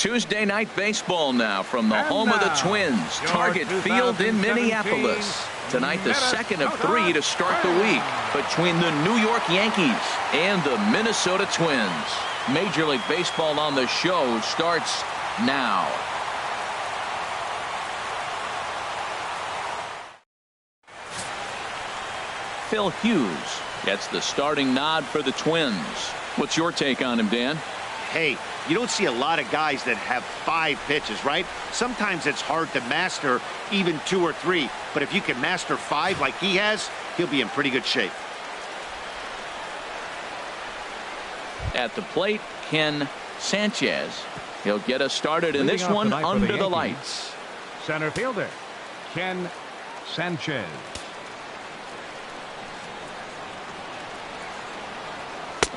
Tuesday night baseball now from the home of the Twins, Target Field in Minneapolis. Tonight, the second of 3 to start the week between the New York Yankees and the Minnesota Twins. Major League Baseball on the show starts now. Phil Hughes gets the starting nod for the Twins. What's your take on him, Dan? Hey, you don't see a lot of guys that have 5 pitches, right? Sometimes it's hard to master even 2 or 3. But if you can master 5 like he has, he'll be in pretty good shape. At the plate, Ken Sanchez. He'll get us started in this one under the lights. Center fielder, Ken Sanchez.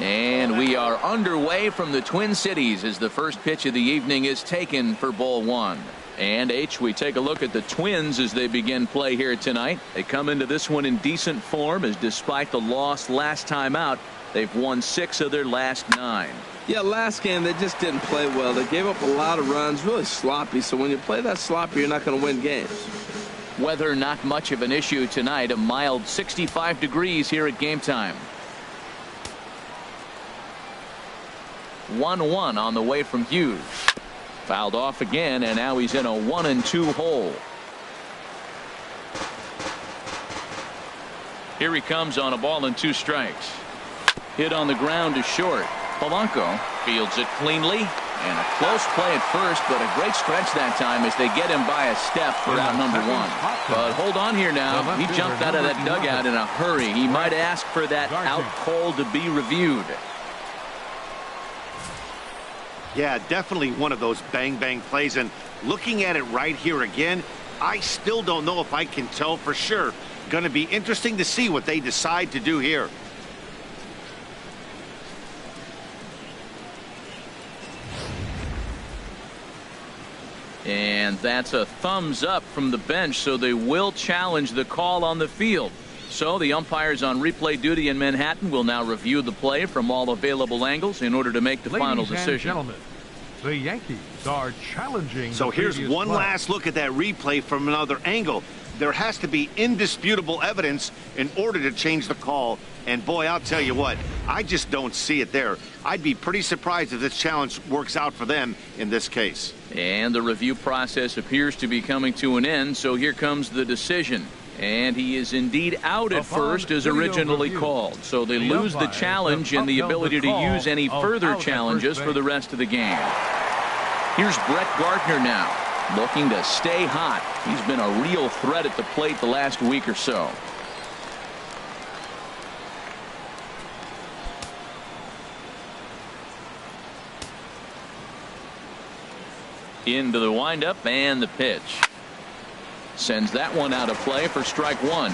And we are underway from the Twin Cities as the first pitch of the evening is taken for ball 1. And we take a look at the Twins as they begin play here tonight. They come into this one in decent form, as despite the loss last time out, they've won 6 of their last 9. Yeah, last game they just didn't play well. They gave up a lot of runs, really sloppy. So when you play that sloppy, you're not going to win games. Weather not much of an issue tonight. A mild 65 degrees here at game time. 1-1 on the way from Hughes. Fouled off again, and now he's in a 1-2 hole. Here he comes on a ball and 2 strikes. Hit on the ground to short. Polanco fields it cleanly, and a close play at first, but a great stretch that time as they get him by a step for out number 1. But hold on here now. He jumped out of that dugout in a hurry. He might ask for that out call to be reviewed. Yeah, definitely one of those bang-bang plays. And looking at it right here again, I still don't know if I can tell for sure. Going to be interesting to see what they decide to do here. And that's a thumbs up from the bench, so they will challenge the call on the field. So the umpires on replay duty in Manhattan will now review the play from all available angles in order to make the final decision. Ladies and gentlemen, the Yankees are challenging. So here's one last look at that replay from another angle. There has to be indisputable evidence in order to change the call. And boy, I'll tell you what, I just don't see it there. I'd be pretty surprised if this challenge works out for them in this case. And the review process appears to be coming to an end, so here comes the decision. And he is indeed out at first as originally called. So they lose the challenge and the ability to use any further challenges for the rest of the game. Here's Brett Gardner now, looking to stay hot. He's been a real threat at the plate the last week or so. Into the windup and the pitch. Sends that one out of play for strike 1.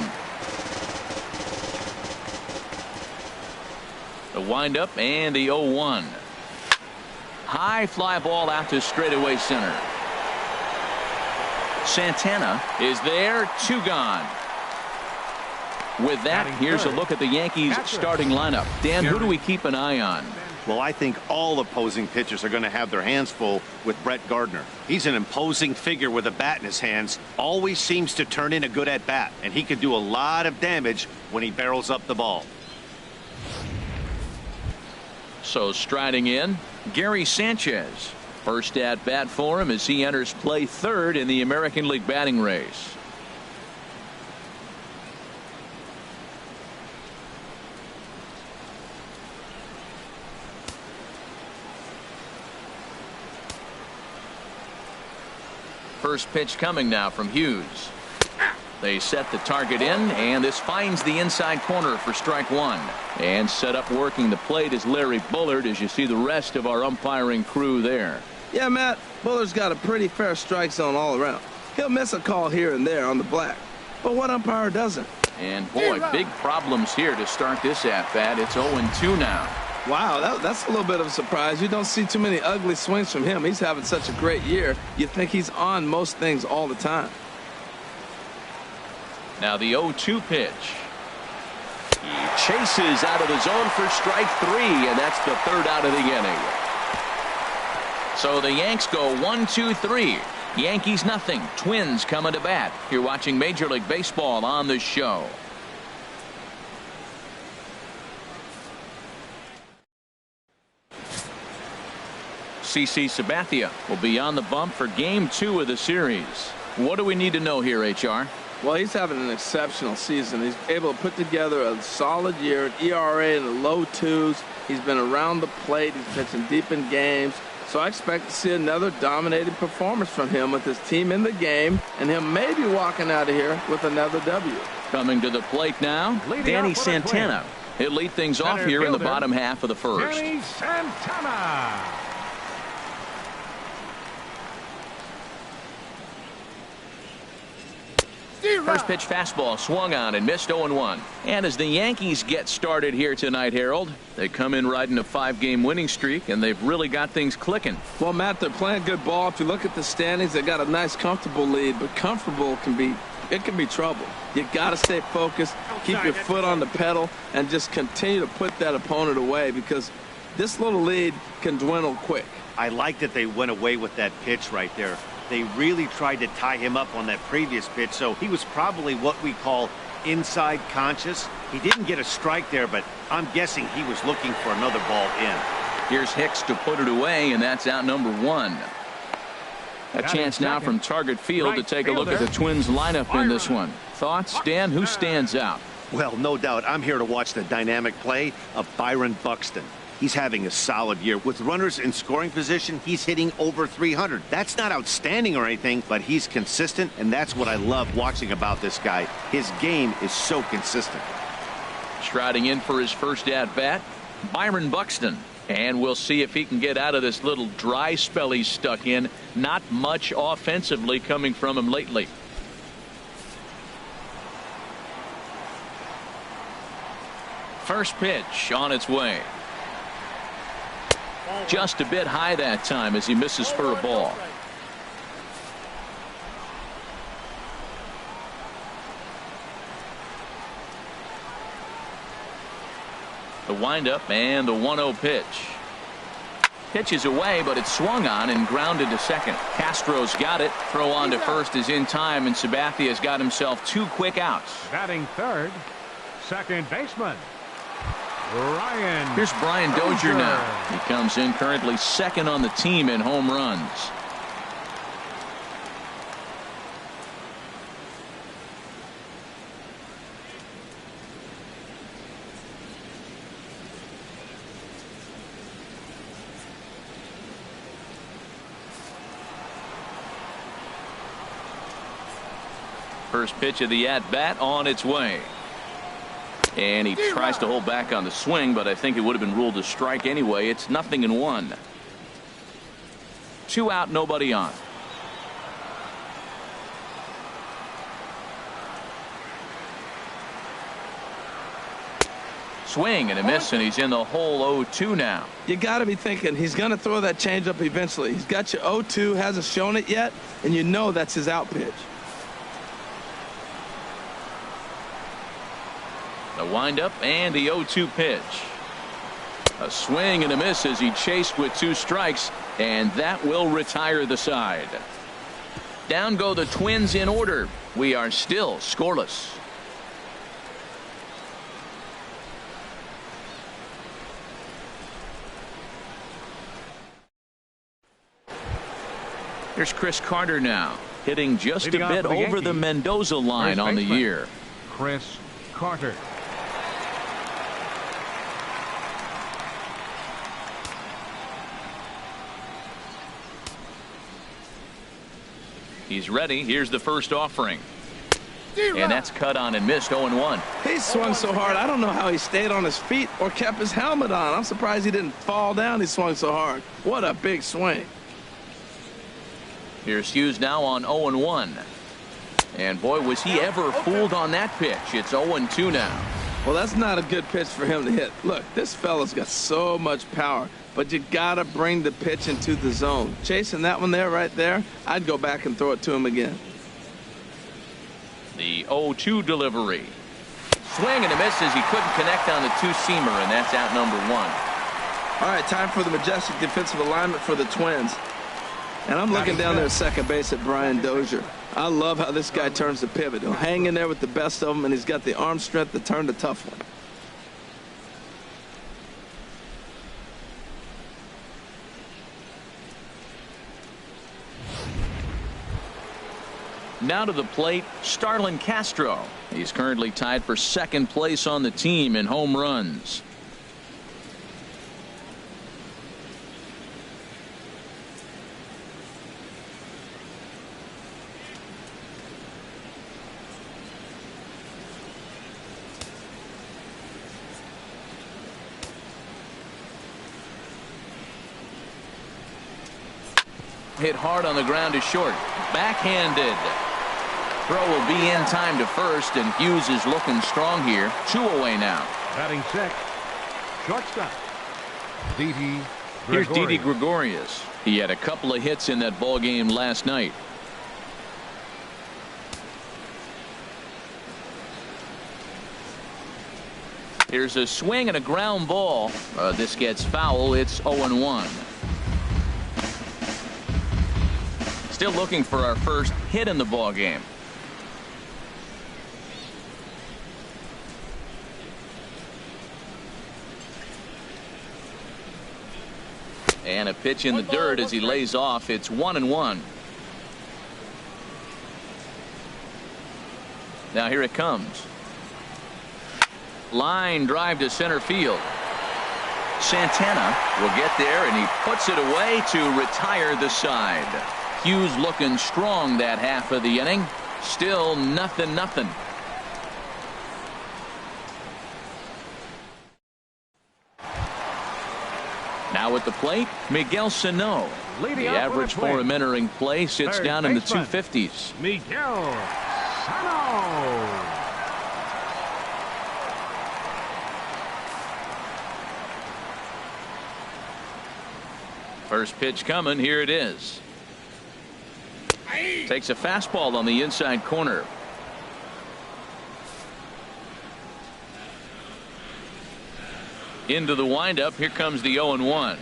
The windup and the 0-1. High fly ball out to straightaway center. Santana is there, 2 gone. With that, here's a look at the Yankees starting lineup. Dan, who do we keep an eye on? Well, I think all opposing pitchers are going to have their hands full with Brett Gardner. He's an imposing figure with a bat in his hands. Always seems to turn in a good at-bat, and he can do a lot of damage when he barrels up the ball. So striding in, Gary Sanchez. First at-bat for him as he enters play 3rd in the American League batting race. First pitch coming now from Hughes. They set the target in, and this finds the inside corner for strike 1. And set up working the plate is Larry Bullard, as you see the rest of our umpiring crew there. Yeah, Matt, Bullard's got a pretty fair strike zone all around. He'll miss a call here and there on the black, but what umpire doesn't? And boy, big problems here to start this at-bat. It's 0-2 now. Wow, that's a little bit of a surprise. You don't see too many ugly swings from him. He's having such a great year. You think he's on most things all the time. Now the 0-2 pitch. He chases out of the zone for strike 3, and that's the 3rd out of the inning. So the Yanks go 1-2-3. Yankees nothing. Twins coming to bat. You're watching Major League Baseball on the show. CC Sabathia will be on the bump for game 2 of the series. What do we need to know here, HR? Well, he's having an exceptional season. He's able to put together a solid year, an ERA in the low 2s. He's been around the plate. He's pitching deep in games. So I expect to see another dominating performance from him with his team in the game and him maybe walking out of here with another W. Coming to the plate now, Danny Santana. He'll lead things off here in the bottom half of the first. Danny Santana. First pitch fastball swung on and missed 0-1. And as the Yankees get started here tonight, Harold, they come in riding a 5-game winning streak, and they've really got things clicking. Well, Matt, they're playing good ball. If you look at the standings, they got a nice, comfortable lead, but comfortable can be trouble. You got to stay focused, keep your foot on the pedal, and just continue to put that opponent away because this little lead can dwindle quick. I like that they went away with that pitch right there. They really tried to tie him up on that previous pitch, so he was probably what we call inside conscious. He didn't get a strike there, but I'm guessing he was looking for another ball in. Here's Hicks to put it away, and that's out number 1. A chance now from Target Field to take a look at the Twins lineup in this one. Thoughts, Dan? Who stands out? Well, no doubt. I'm here to watch the dynamic play of Byron Buxton. He's having a solid year. With runners in scoring position, he's hitting over 300. That's not outstanding or anything, but he's consistent, and that's what I love watching about this guy. His game is so consistent. Striding in for his first at-bat, Byron Buxton. And we'll see if he can get out of this little dry spell he's stuck in. Not much offensively coming from him lately. First pitch on its way. Just a bit high that time as he misses for a ball. The windup and the 1-0 pitch. Pitches away, but it's swung on and grounded to second. Castro's got it. Throw on to first is in time, and Sabathia's got himself 2 quick outs. Batting third, second baseman Ryan. Here's Brian Dozier now. He comes in currently second on the team in home runs. First pitch of the at-bat on its way. And he tries to hold back on the swing, but I think it would have been ruled a strike anyway. It's 0-1. 2 out, nobody on. Swing and a miss, and he's in the hole 0-2 now. You got to be thinking he's going to throw that changeup eventually. He's got you 0-2, hasn't shown it yet, and you know that's his out pitch. The windup and the 0-2 pitch. A swing and a miss as he chased with 2 strikes, and that will retire the side. Down go the Twins in order. We are still scoreless. Here's Chris Carter now, hitting just a bit over the Mendoza line on the year. Chris Carter. He's ready. Here's the first offering. And that's cut on and missed. 0-1. He swung so hard, I don't know how he stayed on his feet or kept his helmet on. I'm surprised he didn't fall down. He swung so hard. What a big swing. Here's Hughes now on 0-1. And boy, was he ever fooled on that pitch. It's 0-2 now. Well, that's not a good pitch for him to hit. Look, this fella's got so much power, but you got to bring the pitch into the zone. Chasing that one there, right there, I'd go back and throw it to him again. The 0-2 delivery. Swing and a miss as he couldn't connect on the 2-seamer, and that's out number 1. All right, time for the majestic defensive alignment for the Twins. And I'm looking down there at second base at Brian Dozier. I love how this guy turns the pivot. He'll hang in there with the best of them, and he's got the arm strength to turn the tough one. Now to the plate, Starlin Castro. He's currently tied for second place on the team in home runs. Hit hard on the ground to short. Backhanded. Throw will be in time to first, and Hughes is looking strong here. 2 away now. Batting sixth, shortstop, Didi Here's Gregorius. Didi Gregorius. He had a couple of hits in that ball game last night. Here's a swing and a ground ball. This gets foul. It's 0-1. Still looking for our first hit in the ball game. And a pitch in the dirt as he lays off. It's 1-1. Now here it comes. Line drive to center field. Santana will get there, and he puts it away to retire the side. Hughes looking strong that half of the inning. Still 0-0. Now at the plate, Miguel Sano. The average for him entering play sits down in the 250s. Miguel Sano. First pitch coming. Here it is. Takes a fastball on the inside corner. Into the windup. Here comes the 0-1.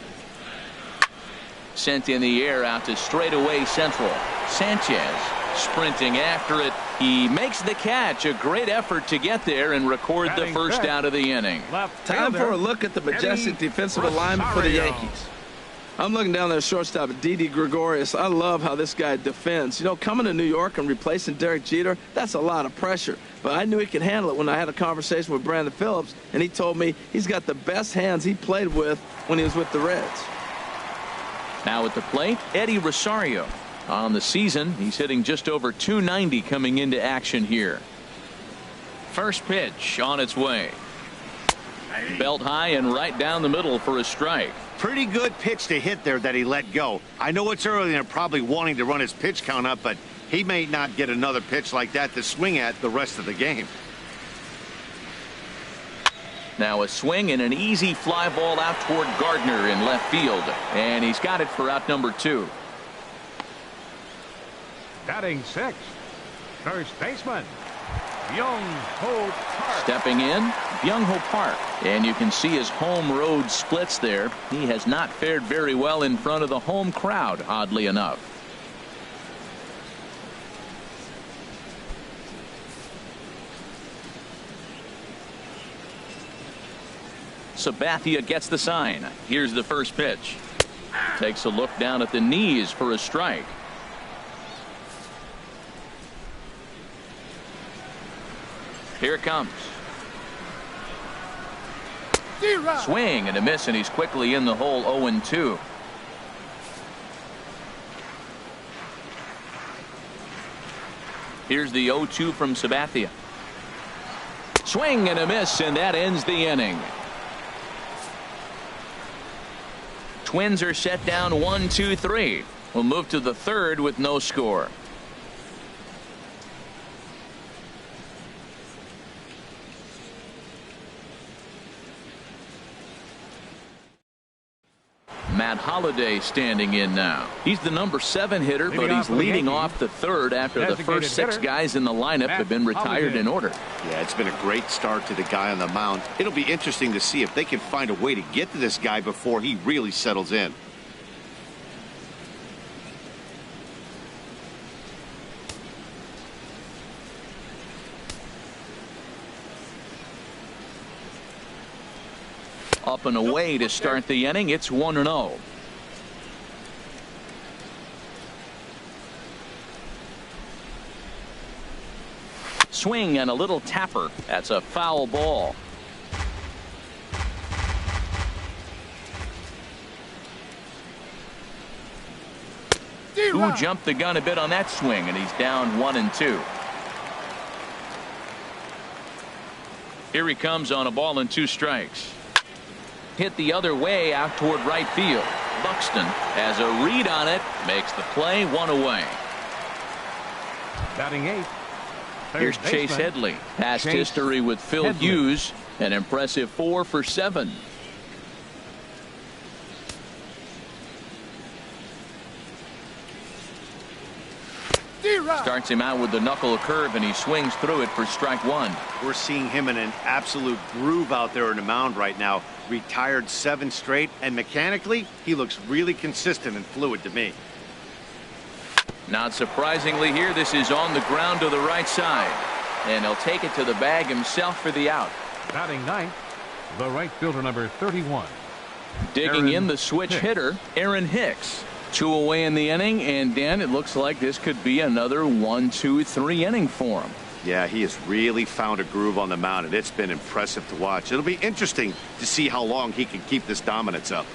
Sent in the air out to straightaway central. Sanchez sprinting after it. He makes the catch. A great effort to get there and record the first out of the inning. Time for a look at the majestic defensive alignment for the Yankees. I'm looking down there at shortstop at Didi Gregorius. I love how this guy defends. You know, coming to New York and replacing Derek Jeter, that's a lot of pressure. But I knew he could handle it when I had a conversation with Brandon Phillips, and he told me he's got the best hands he played with when he was with the Reds. Now at the plate, Eddie Rosario. On the season, he's hitting just over 290 coming into action here. First pitch on its way. Belt high and right down the middle for a strike. Pretty good pitch to hit there that he let go. I know it's early and they're probably wanting to run his pitch count up, but he may not get another pitch like that to swing at the rest of the game. Now a swing and an easy fly ball out toward Gardner in left field, and he's got it for out number 2. Batting sixth, first baseman, Byung-Ho Park. Stepping in, Byung-Ho Park. And you can see his home road splits there. He has not fared very well in front of the home crowd, oddly enough. Sabathia gets the sign. Here's the first pitch. Takes a look down at the knees for a strike. Here it comes. Swing and a miss, and he's quickly in the hole. 0-2. Here's the 0-2 from Sabathia. Swing and a miss, and that ends the inning. Twins are set down 1-2-3. We'll move to the third with no score. Matt Holliday standing in now. He's the number 7 hitter, but he's leading off the third after the first 6 guys in the lineup have been retired in order. Yeah, it's been a great start to the guy on the mound. It'll be interesting to see if they can find a way to get to this guy before he really settles in. Up and away to start the inning. It's 1-0. Swing and a little tapper. That's a foul ball. Who jumped the gun a bit on that swing, and he's down 1-2. Here he comes on a ball and 2 strikes. Hit the other way out toward right field. Buxton has a read on it, makes the play, 1 away. Batting 8. Here's Chase Headley. Past history with Phil Hughes, an impressive 4 for 7. Starts him out with the knuckle curve, and he swings through it for strike 1. We're seeing him in an absolute groove out there in the mound right now. Retired 7 straight, and mechanically, he looks really consistent and fluid to me. Not surprisingly here, this is on the ground to the right side, and he'll take it to the bag himself for the out. Batting 9th, the right fielder, number 31. Digging in the switch hitter, Aaron Hicks. 2 away in the inning, and Dan, it looks like this could be another 1, 2, 3 inning for him. Yeah, he has really found a groove on the mound, and it's been impressive to watch. It'll be interesting to see how long he can keep this dominance up.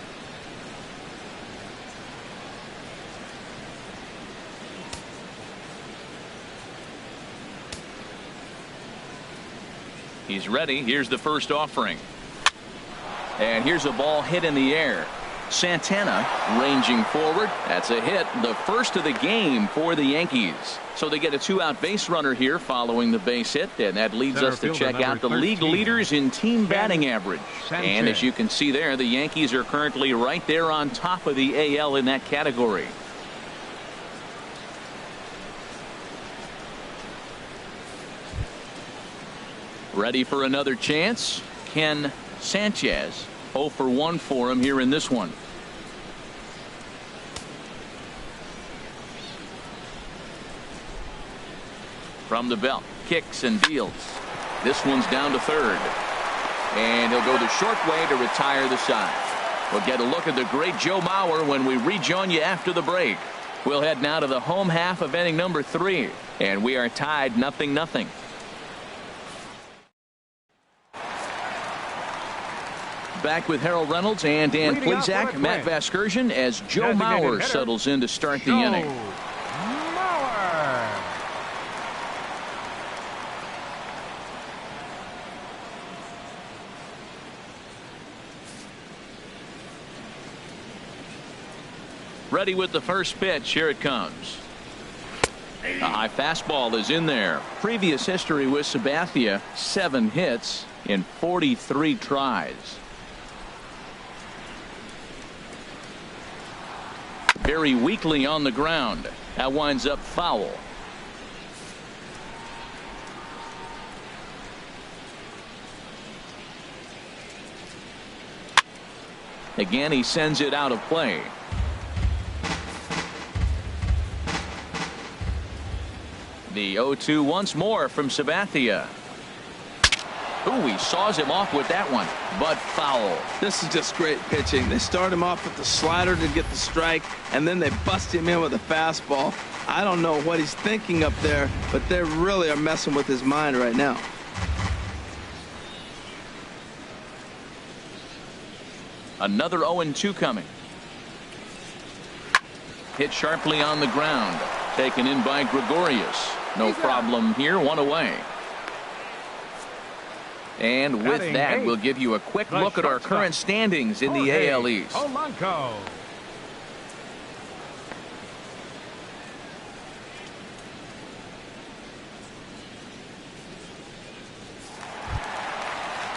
He's ready. Here's the first offering. And here's a ball hit in the air. Santana ranging forward. That's a hit, the first of the game for the Yankees. So they get a 2-out base runner here following the base hit, and that leads us to check out the league leaders in team batting average. And as you can see there, the Yankees are currently right there on top of the AL in that category. Ready for another chance? Ken Sanchez. 0 for 1 for him here in this one. From the belt, kicks and deals. This one's down to third, and he'll go the short way to retire the side. We'll get a look at the great Joe Mauer when we rejoin you after the break. We'll head now to the home half of inning number 3, and we are tied 0-0. Back with Harold Reynolds and Dan Plesac, Matt Vasgersian, as Joe Mauer settles in to start the inning. Ready with the first pitch. Here it comes. A high fastball is in there. Previous history with Sabathia, 7 hits in 43 tries. Very weakly on the ground. That winds up foul. Again, he sends it out of play. The 0-2 once more from Sabathia. Ooh, he saws him off with that one, but foul. This is just great pitching. They start him off with the slider to get the strike, and then they bust him in with a fastball. I don't know what he's thinking up there, but they really are messing with his mind right now. Another 0-2 coming. Hit sharply on the ground. Taken in by Gregorius. No problem here. 1 away. And with that, we'll give you a quick look at our current standings in the AL East.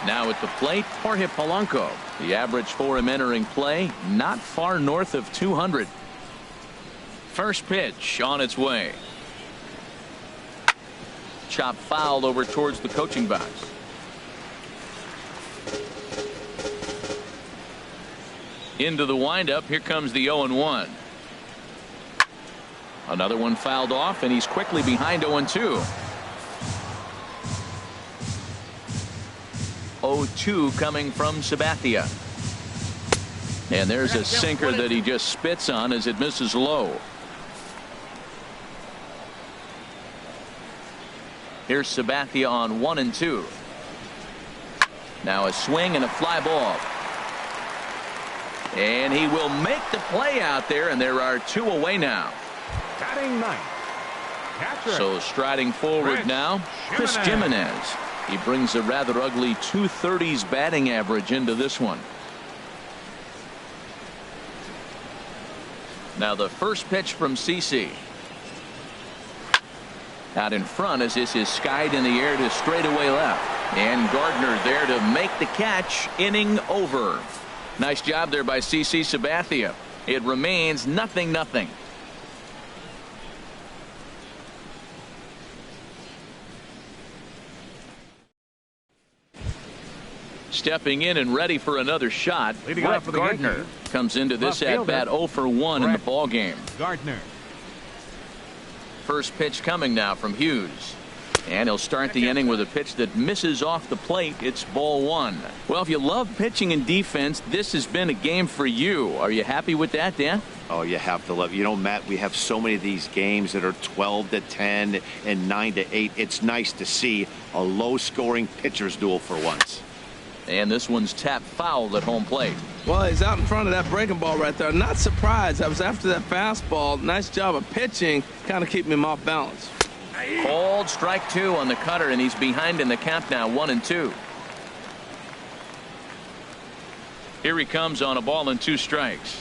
Now at the plate, Jorge Polanco. The average for him entering play, not far north of 200. First pitch on its way. Chop foul over towards the coaching box. Into the windup. Here comes the 0-1. Another one fouled off, and he's quickly behind 0-2. 0-2 coming from Sabathia. And there's a sinker that he just spits on as it misses low. Here's Sabathia on 1-2. Now a swing and a fly ball. And he will make the play out there, and there are 2 away now. Batting ninth, catcher. So striding forward now, Chris Jimenez. He brings a rather ugly 230s batting average into this one. Now the first pitch from CC. Out in front as this is skied in the air to straightaway left. And Gardner there to make the catch. Inning over. Nice job there by CC Sabathia. It remains 0-0. Stepping in and ready for another shot, Brett Gardner comes into this at-bat 0 for 1 in the ball game. Gardner. First pitch coming now from Hughes. And he'll start the inning with a pitch that misses off the plate. It's ball 1. Well, if you love pitching and defense, this has been a game for you. Are you happy with that, Dan? Oh, you have to love. You know, Matt, we have so many of these games that are 12-10 and 9-8. It's nice to see a low-scoring pitcher's duel for once. And this one's tapped foul at home plate. Well, he's out in front of that breaking ball right there. Not surprised. I was after that fastball. Nice job of pitching, kind of keeping him off balance. Called strike 2 on the cutter, and he's behind in the count now, 1-2. Here he comes on a ball and 2 strikes.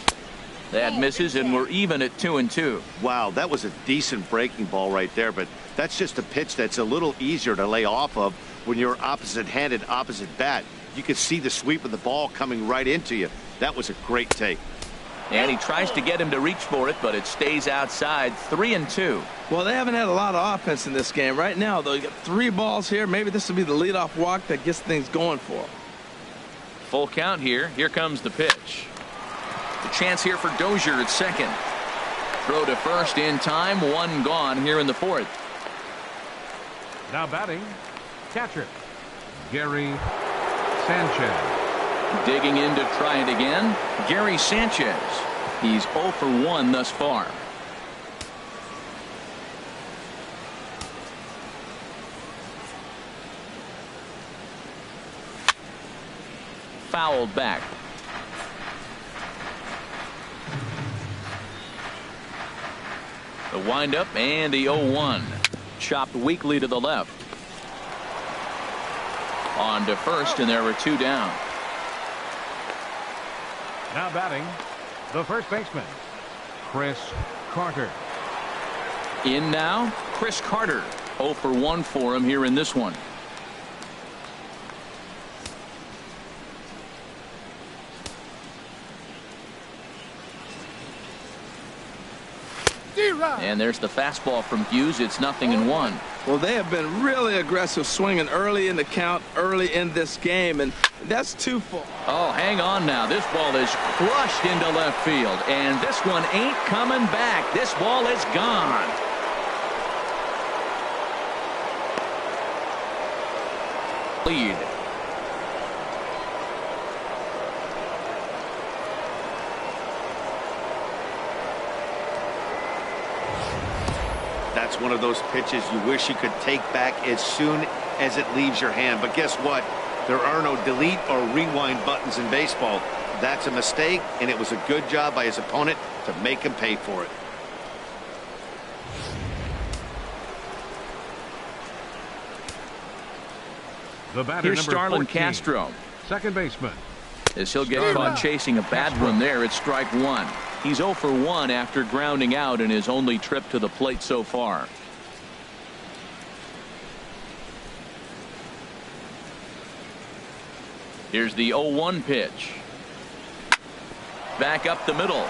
That misses, and we're even at 2-2. Wow, that was a decent breaking ball right there, but that's just a pitch that's a little easier to lay off of when you're opposite-handed, opposite bat. You could see the sweep of the ball coming right into you. That was a great take. And he tries to get him to reach for it, but it stays outside. 3-2. Well, they haven't had a lot of offense in this game. Right now, though, you got 3 balls here. Maybe this will be the leadoff walk that gets things going for him. Full count here. Here comes the pitch. The chance here for Dozier at second. Throw to first in time. 1 gone here in the 4th. Now batting, catcher, Gary Sanchez. Digging in to try it again, Gary Sanchez. He's 0 for 1 thus far. Fouled back. The windup and the 0-1. Chopped weakly to the left. On to first, and there were 2 down. Now batting, the first baseman, Chris Carter. In now, Chris Carter. 0 for 1 for him here in this one. And there's the fastball from Hughes. It's 0-1. Well, they have been really aggressive swinging early in the count, early in this game, and that's 2 for. Oh, hang on now. This ball is crushed into left field, and this one ain't coming back. This ball is gone. Lead. That's one of those pitches you wish you could take back as soon as it leaves your hand. But guess what? There are no delete or rewind buttons in baseball. That's a mistake, and it was a good job by his opponent to make him pay for it. The batter, Here's number Starlin 14, Castro. second baseman. As he'll get caught chasing a bad one there, it's strike 1. He's 0 for 1 after grounding out in his only trip to the plate so far. Here's the 0-1 pitch. Back up the middle.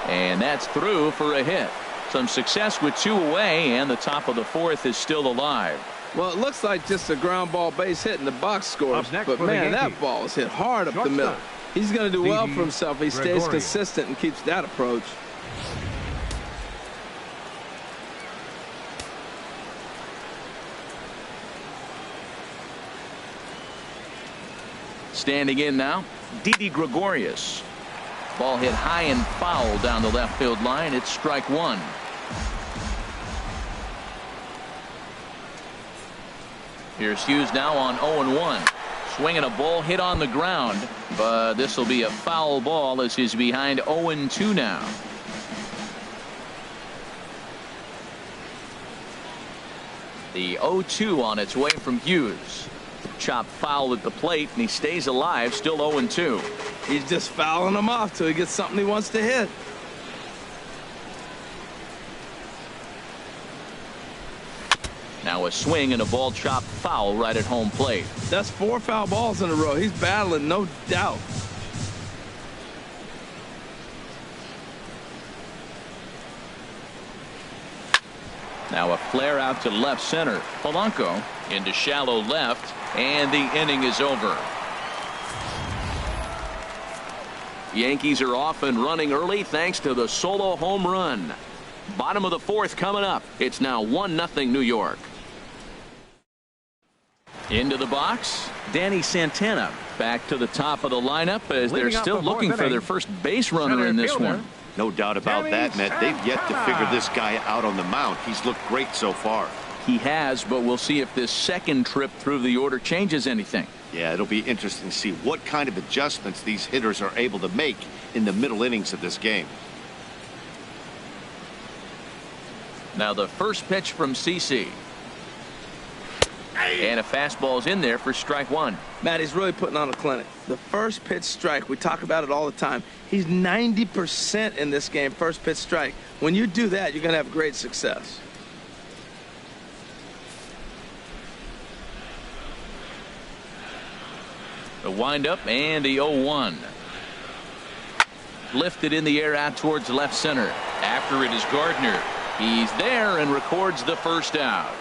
And that's through for a hit. Some success with 2 away, and the top of the 4th is still alive. Well, it looks like just a ground ball base hit in the box scores. But, man, that ball was hit hard up the middle. He's going to do well for himself. He stays consistent and keeps that approach. Standing in now, Didi Gregorius. Ball hit high and foul down the left field line. It's strike 1. Here's Hughes now on 0-1. Swinging a ball hit on the ground, but this will be a foul ball as he's behind 0-2 now. The 0-2 on its way from Hughes. Chop foul at the plate, and he stays alive, still 0-2. He's just fouling them off till he gets something he wants to hit. Now a swing and a ball chopped foul right at home plate. That's 4 foul balls in a row. He's battling, no doubt. Now a flare out to left center. Polanco into shallow left, and the inning is over. Yankees are off and running early thanks to the solo home run. Bottom of the 4th coming up. It's now 1-0 New York. Into the box, Danny Santana back to the top of the lineup as they're still looking for their first base runner in this one. No doubt about that, Matt. They've yet to figure this guy out on the mound. He's looked great so far. He has, but we'll see if this second trip through the order changes anything. Yeah, it'll be interesting to see what kind of adjustments these hitters are able to make in the middle innings of this game. Now the first pitch from CC. And a fastball's in there for strike 1. Matt, he's really putting on a clinic. The first pitch strike, we talk about it all the time. He's 90% in this game, first pitch strike. When you do that, you're going to have great success. The windup and the 0-1. Lifted in the air out towards left center. After it is Gardner. He's there and records the first out.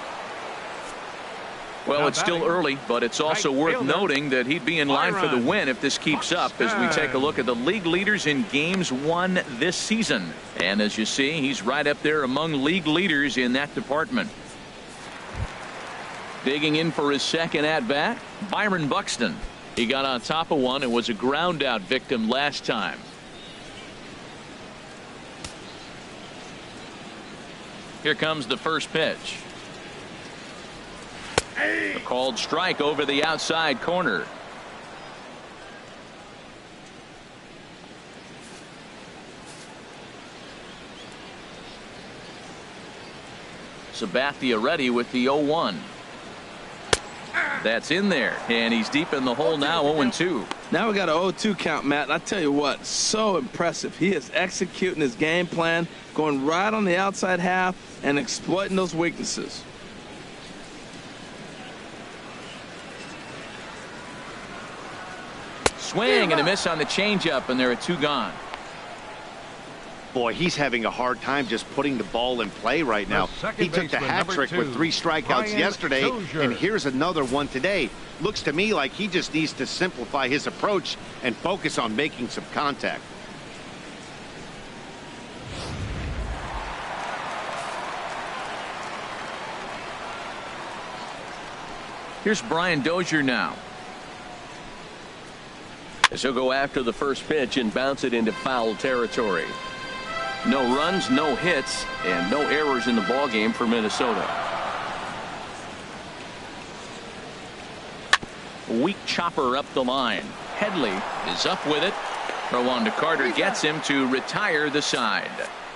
Well, it's still early, but it's also worth noting that he'd be in line for the win if this keeps up as we take a look at the league leaders in games won this season. And as you see, he's right up there among league leaders in that department. Digging in for his second at-bat, Byron Buxton. He got on top of one and was a ground-out victim last time. Here comes the first pitch. A called strike over the outside corner. Sabathia ready with the 0-1. That's in there, and he's deep in the hole now, 0-2. Now we got an 0-2 count, Matt, and I tell you what, so impressive. He is executing his game plan, going right on the outside half and exploiting those weaknesses. Swing and a miss on the changeup, and there are 2 gone. Boy, he's having a hard time just putting the ball in play right now. He took the hat trick with 3 strikeouts yesterday, and here's another one today. Looks to me like he just needs to simplify his approach and focus on making some contact. Here's Brian Dozier now. As he'll go after the first pitch and bounce it into foul territory. No runs, no hits, and no errors in the ballgame for Minnesota. Weak chopper up the line. Headley is up with it. Throw on to Carter gets him to retire the side.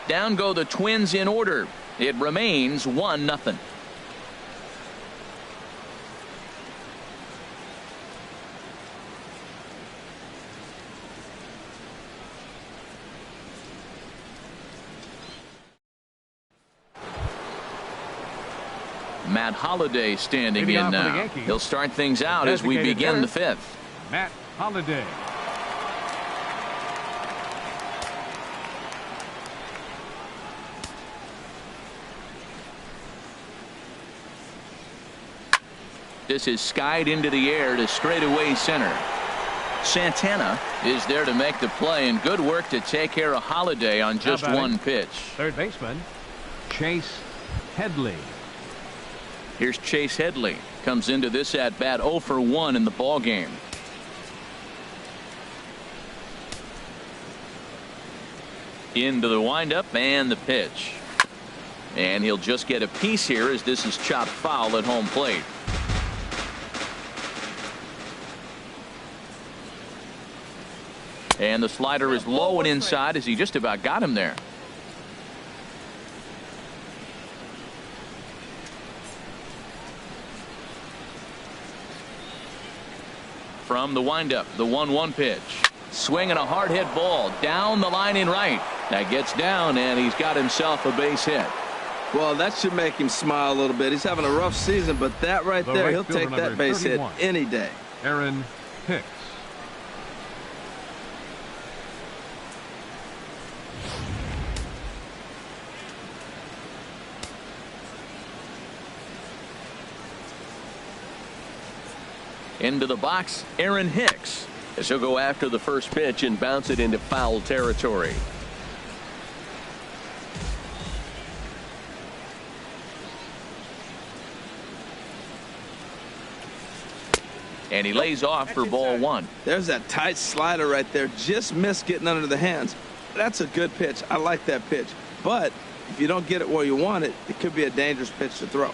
Down go the Twins in order. It remains 1-0. Matt Holliday standing in now. He'll start things out as we begin the 5th. Matt Holiday. This is skied into the air to straightaway center. Santana is there to make the play, and good work to take care of Holiday on just one pitch. Third baseman, Chase Headley. Here's Chase Headley. Comes into this at bat 0 for 1 in the ball game. Into the windup and the pitch. And he'll just get a piece here as this is chopped foul at home plate. And the slider is low and inside as he just about got him there. From the windup, the 1-1 pitch. Swing and a hard hit ball down the line in right. That gets down, and he's got himself a base hit. Well, that should make him smile a little bit. He's having a rough season, but that right there, he'll take that base hit any day. Aaron Hicks. Into the box, Aaron Hicks, as he'll go after the first pitch and bounce it into foul territory. And he lays off for ball 1. There's that tight slider right there. Just missed getting under the hands. That's a good pitch. I like that pitch. But if you don't get it where you want it, it could be a dangerous pitch to throw.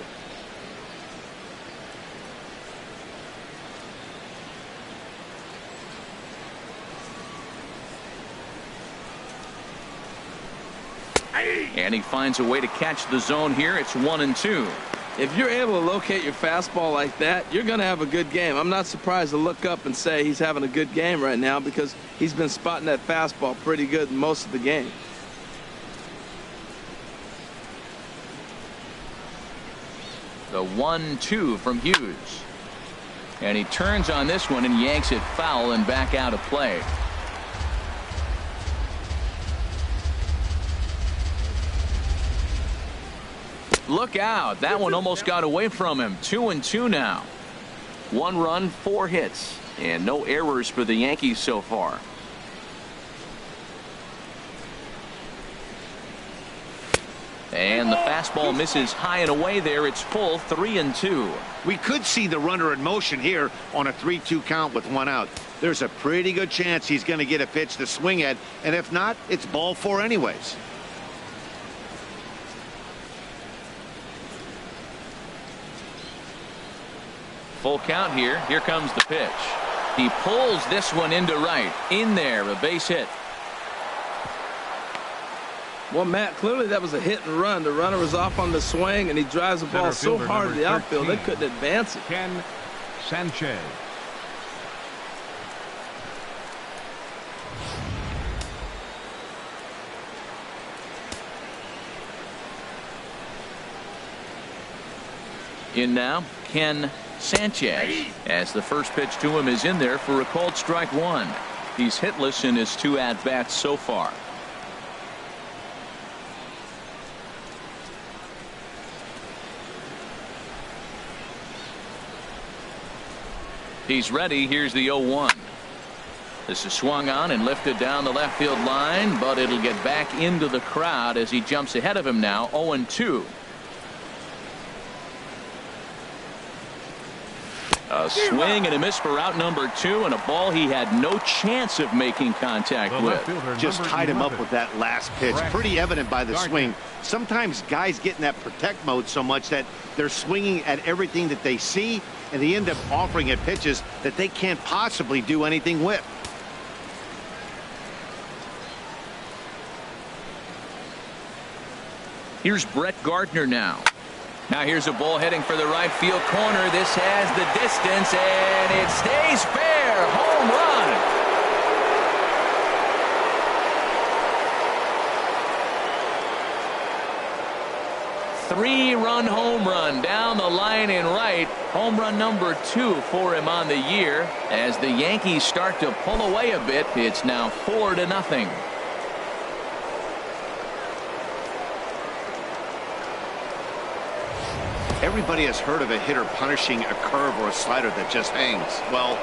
And he finds a way to catch the zone here. It's 1-2. If you're able to locate your fastball like that, you're going to have a good game. I'm not surprised to look up and say he's having a good game right now because he's been spotting that fastball pretty good most of the game. The 1-2 from Hughes. And he turns on this one and yanks it foul and back out of play. Look out. That one almost got away from him. 2-2 now. 1 run, 4 hits, and no errors for the Yankees so far. And the fastball misses high and away there. It's full, 3-2. We could see the runner in motion here on a 3-2 count with 1 out. There's a pretty good chance he's going to get a pitch to swing at, and if not, it's ball 4 anyways. Full count here. Here comes the pitch. He pulls this one into right. In there, a base hit. Well, Matt, clearly that was a hit and run. The runner was off on the swing, and he drives the ball so hard to the outfield they couldn't advance it. Ken Sanchez. In now, Ken Sanchez, as the first pitch to him is in there for a called strike 1. He's hitless in his 2 at-bats so far. He's ready. Here's the 0-1. This is swung on and lifted down the left field line, but it'll get back into the crowd as he jumps ahead of him now. 0-2. A swing and a miss for out number 2, and a ball he had no chance of making contact with. Just tied him up with that last pitch. Pretty evident by the swing. Sometimes guys get in that protect mode so much that they're swinging at everything that they see, and they end up offering at pitches that they can't possibly do anything with. Here's Brett Gardner now. Now here's a ball heading for the right field corner. This has the distance, and it stays fair. Home run. 3-run home run down the line in right. Home run number 2 for him on the year. As the Yankees start to pull away a bit, it's now 4-0. Everybody has heard of a hitter punishing a curve or a slider that just hangs. Well,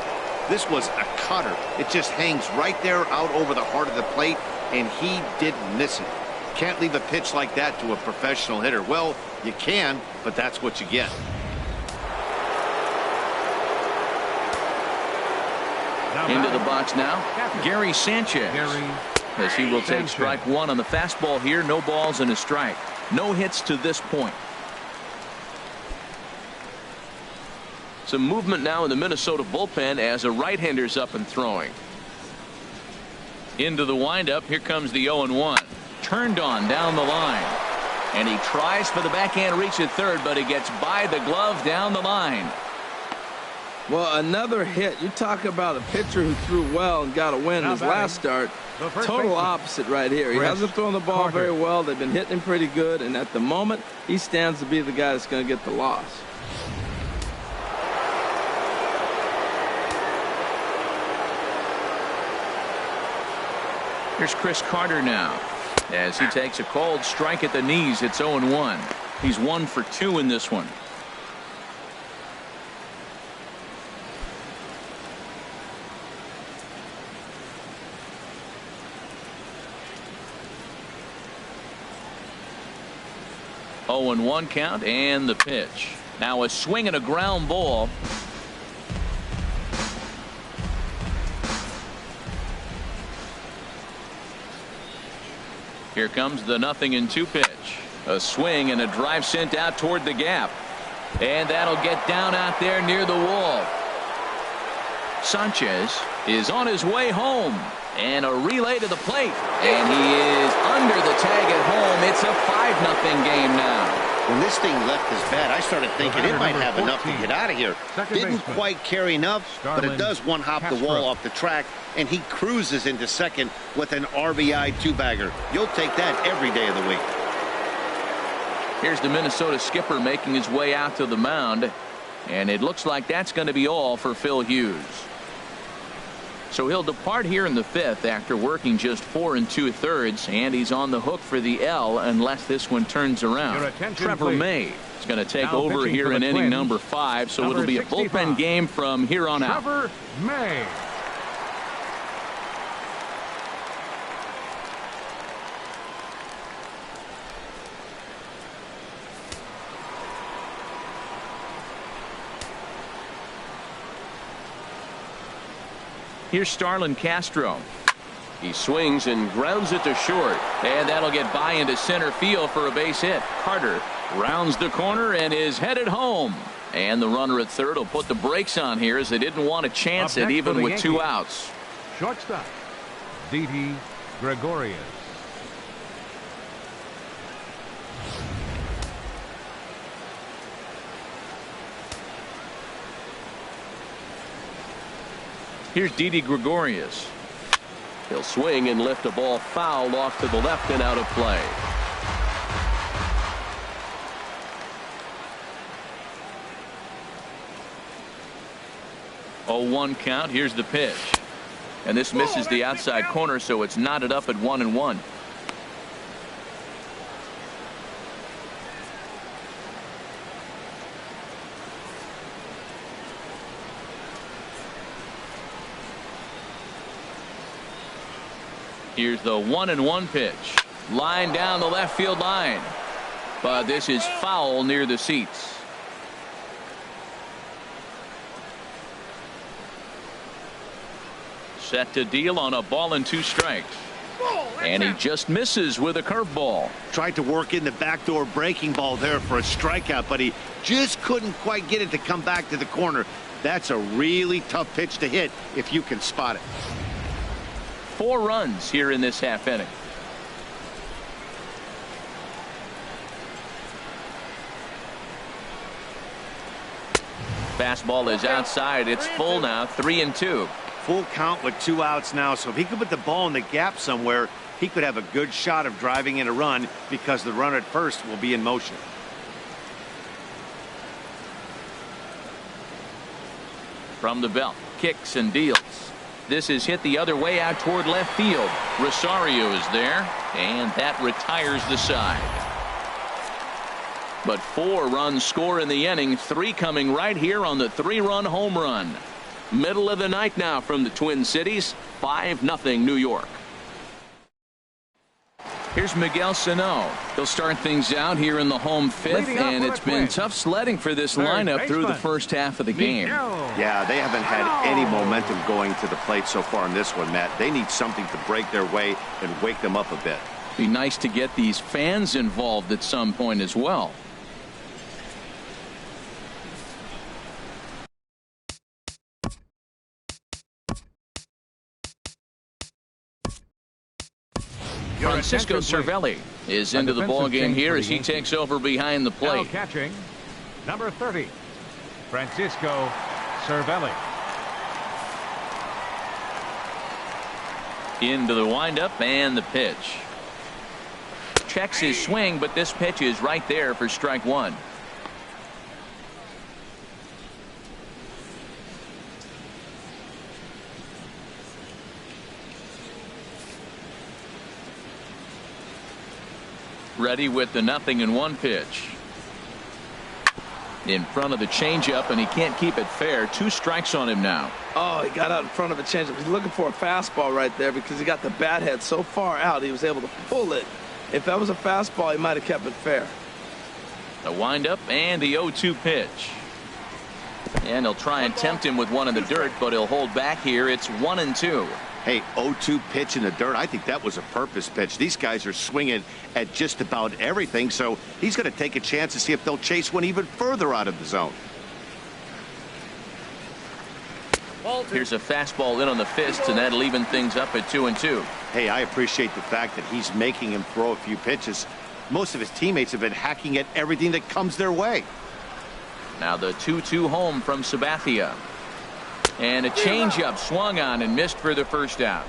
this was a cutter. It just hangs right there out over the heart of the plate, and he didn't miss it. Can't leave a pitch like that to a professional hitter. Well, you can, but that's what you get. Into the box now, Gary Sanchez. As he will take strike 1 on the fastball here. No balls and a strike. No hits to this point. Some movement now in the Minnesota bullpen as a right-hander's up and throwing. Into the windup. Here comes the 0-1. Turned on down the line. And he tries for the backhand reach at third, but he gets by the glove down the line. Well, another hit. You talk about a pitcher who threw well and got a win in his last start. Total opposite right here. He hasn't thrown the ball very well. They've been hitting him pretty good, and at the moment, he stands to be the guy that's going to get the loss. Here's Chris Carter now. As he takes a cold strike at the knees, it's 0-1. He's 1 for 2 in this one. Oh, and 1 count, and the pitch. Now a swing and a ground ball. Here comes the 0-2 pitch. A swing and a drive sent out toward the gap. And that'll get down out there near the wall. Sanchez is on his way home. And a relay to the plate. And he is under the tag at home. It's a 5-0 game now. When this thing left his bat, I started thinking it might have enough to get out of here. Didn't quite carry enough, but it does one-hop the wall off the track, and he cruises into second with an RBI 2-bagger. You'll take that every day of the week. Here's the Minnesota skipper making his way out to the mound, and it looks like that's going to be all for Phil Hughes. So he'll depart here in the 5th after working just 4 2/3, and he's on the hook for the L unless this one turns around. Trevor May is going to take over here in inning number 5, so it'll be a bullpen game from here on out. Trevor May. Here's Starlin Castro. He swings and grounds it to short, and that'll get by into center field for a base hit. Carter rounds the corner and is headed home, and the runner at third will put the brakes on here as they didn't want to chance it even with 2 outs. Shortstop Didi Gregorius. Here's Didi Gregorius. He'll swing and lift a ball foul off to the left and out of play. 0-1 count. Here's the pitch. And this misses the outside corner, so it's knotted up at 1-1. Here's the 1-1 pitch. Line down the left field line. But this is foul near the seats. Set to deal on a ball and 2 strikes. And he just misses with a curveball. Tried to work in the backdoor breaking ball there for a strikeout, but he just couldn't quite get it to come back to the corner. That's a really tough pitch to hit if you can spot it. 4 runs here in this half inning. Fastball is outside. It's full now. 3-2. Full count with 2 outs now, so if he could put the ball in the gap somewhere, he could have a good shot of driving in a run because the runner at first will be in motion. From the belt, kicks and deals. This is hit the other way out toward left field. Rosario is there, and that retires the side. But 4 runs score in the inning, 3 coming right here on the 3-run home run. Middle of the night now from the Twin Cities, 5-0 New York. Here's Miguel Sano. He'll start things out here in the home 5th, and it's been tough sledding for this lineup through the first half of the game. Yeah, they haven't had any momentum going to the plate so far in this one, Matt. They need something to break their way and wake them up a bit. Be nice to get these fans involved at some point as well. Francisco Cervelli is into the ball game here as he takes over behind the plate. Now catching, number 30, Francisco Cervelli. Into the windup and the pitch. Checks his swing, but this pitch is right there for strike 1. Ready with the 0-1 pitch. In front of the changeup, and he can't keep it fair. 2 strikes on him now. Oh, he got out in front of a changeup. He's looking for a fastball right there because he got the bat head so far out he was able to pull it. If that was a fastball, he might have kept it fair. The windup and the 0-2 pitch. And he'll try and tempt him with one in the dirt, but he'll hold back here. It's 1-2. Hey, 0-2 pitch in the dirt. I think that was a purpose pitch. These guys are swinging at just about everything, so he's going to take a chance to see if they'll chase one even further out of the zone. Here's a fastball in on the fist, and that'll even things up at 2-2. Hey, I appreciate the fact that he's making him throw a few pitches. Most of his teammates have been hacking at everything that comes their way. Now the 2-2 home from Sabathia. And a changeup swung on and missed for the first out.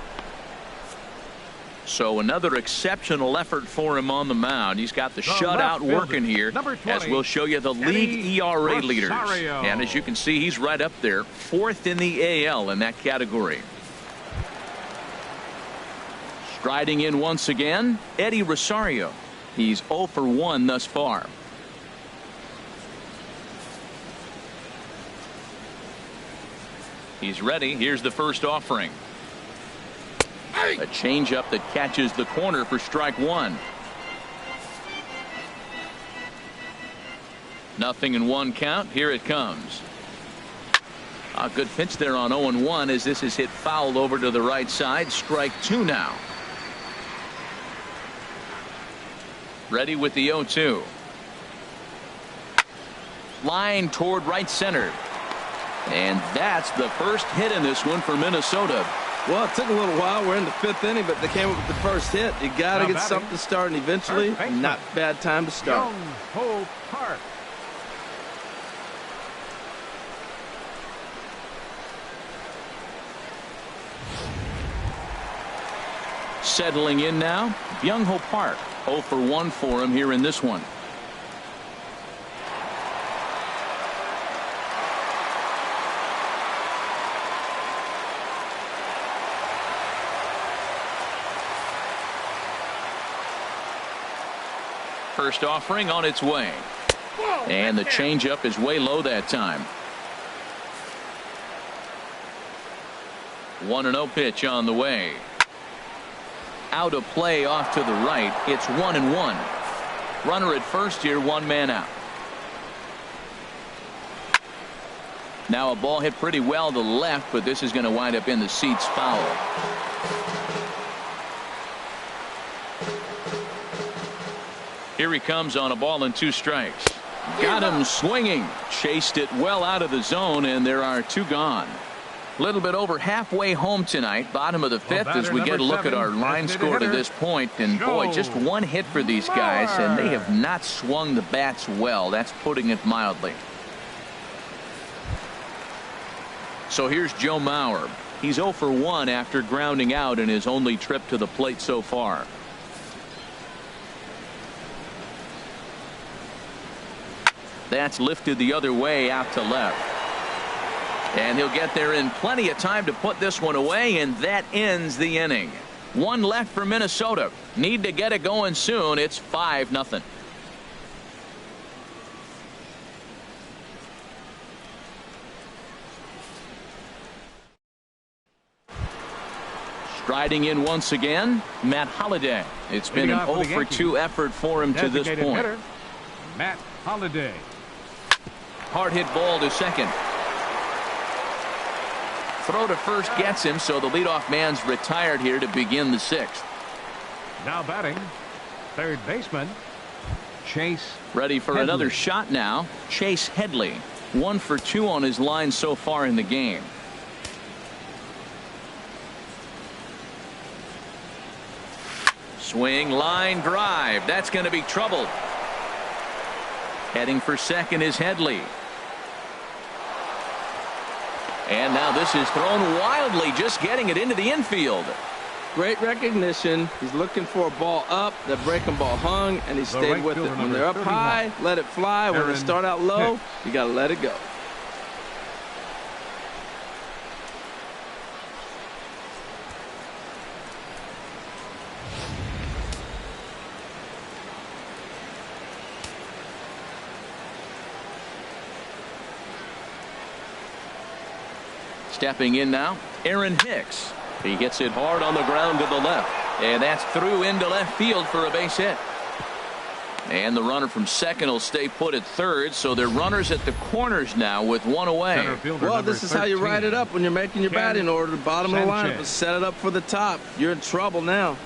So another exceptional effort for him on the mound. He's got the shutout working here, as we'll show you the league ERA leaders. And as you can see, he's right up there, 4th in the AL in that category. Striding in once again, Eddie Rosario. He's 0 for 1 thus far. He's ready. Here's the first offering. A changeup that catches the corner for strike 1. 0-1 count. Here it comes. A good pitch there on 0-1 as this is hit foul over to the right side. Strike 2 now. Ready with the 0-2. Line toward right center. And that's the first hit in this one for Minnesota. Well, it took a little while. We're in the 5th inning, but they came up with the first hit. You got to get something starting eventually. Not bad time to start. Young-Ho Park. Settling in now, Young-Ho Park. 0 for 1 for him here in this one. First offering on its way. And the changeup is way low that time. 1-0 pitch on the way. Out of play off to the right. It's 1-1. Runner at first here, 1 man out. Now a ball hit pretty well to the left, but this is going to wind up in the seats foul. Here he comes on a ball and 2 strikes. Got him swinging. Chased it well out of the zone, and there are 2 gone. A little bit over halfway home tonight, bottom of the 5th, as we get a look at our line score to this point. And boy, just 1 hit for these guys, and they have not swung the bats well. That's putting it mildly. So here's Joe Mauer. He's 0 for 1 after grounding out in his only trip to the plate so far. That's lifted the other way out to left. And he'll get there in plenty of time to put this one away, and that ends the inning. One left for Minnesota. Need to get it going soon. It's 5-0. Striding in once again, Matt Holliday. It's been an 0-for-2 effort for him to this point. Hitter, Matt Holliday. Hard hit ball to second. Throw to first gets him, so the leadoff man's retired here to begin the 6th. Now batting, third baseman, Chase Ready for Headley. Another shot now, Chase Headley. 1 for 2 on his line so far in the game. Swing, line drive. That's going to be trouble. Heading for second is Headley. And now this is thrown wildly, just getting it into the infield. Great recognition. He's looking for a ball up. The breaking ball hung, and he stayed with it. When they're up high, let it fly. When they start out low, you got to let it go. Stepping in now, Aaron Hicks. He hits it hard on the ground to the left, and that's through into left field for a base hit. And the runner from second will stay put at third, so they're runners at the corners now with one away. Well, this is how you write it up when you're making your batting order. The bottom of the lineup is set it up for the top. You're in trouble now.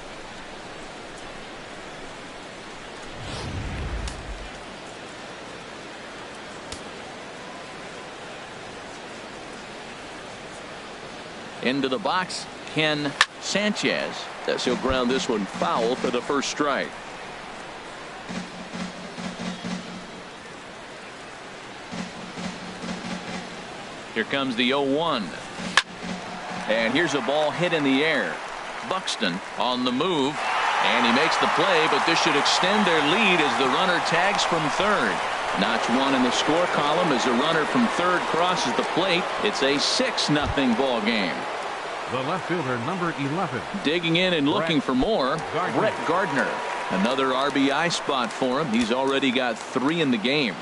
Into the box, Ken Sanchez. As he'll ground this one foul for the first strike. Here comes the 0-1. And here's a ball hit in the air. Buxton on the move, and he makes the play, but this should extend their lead as the runner tags from third. Notch one in the score column as a runner from third crosses the plate. It's a 6-0 ball game. The left fielder, number 11. Digging in and looking for more, Brett Gardner. Another RBI spot for him. He's already got 3 in the game.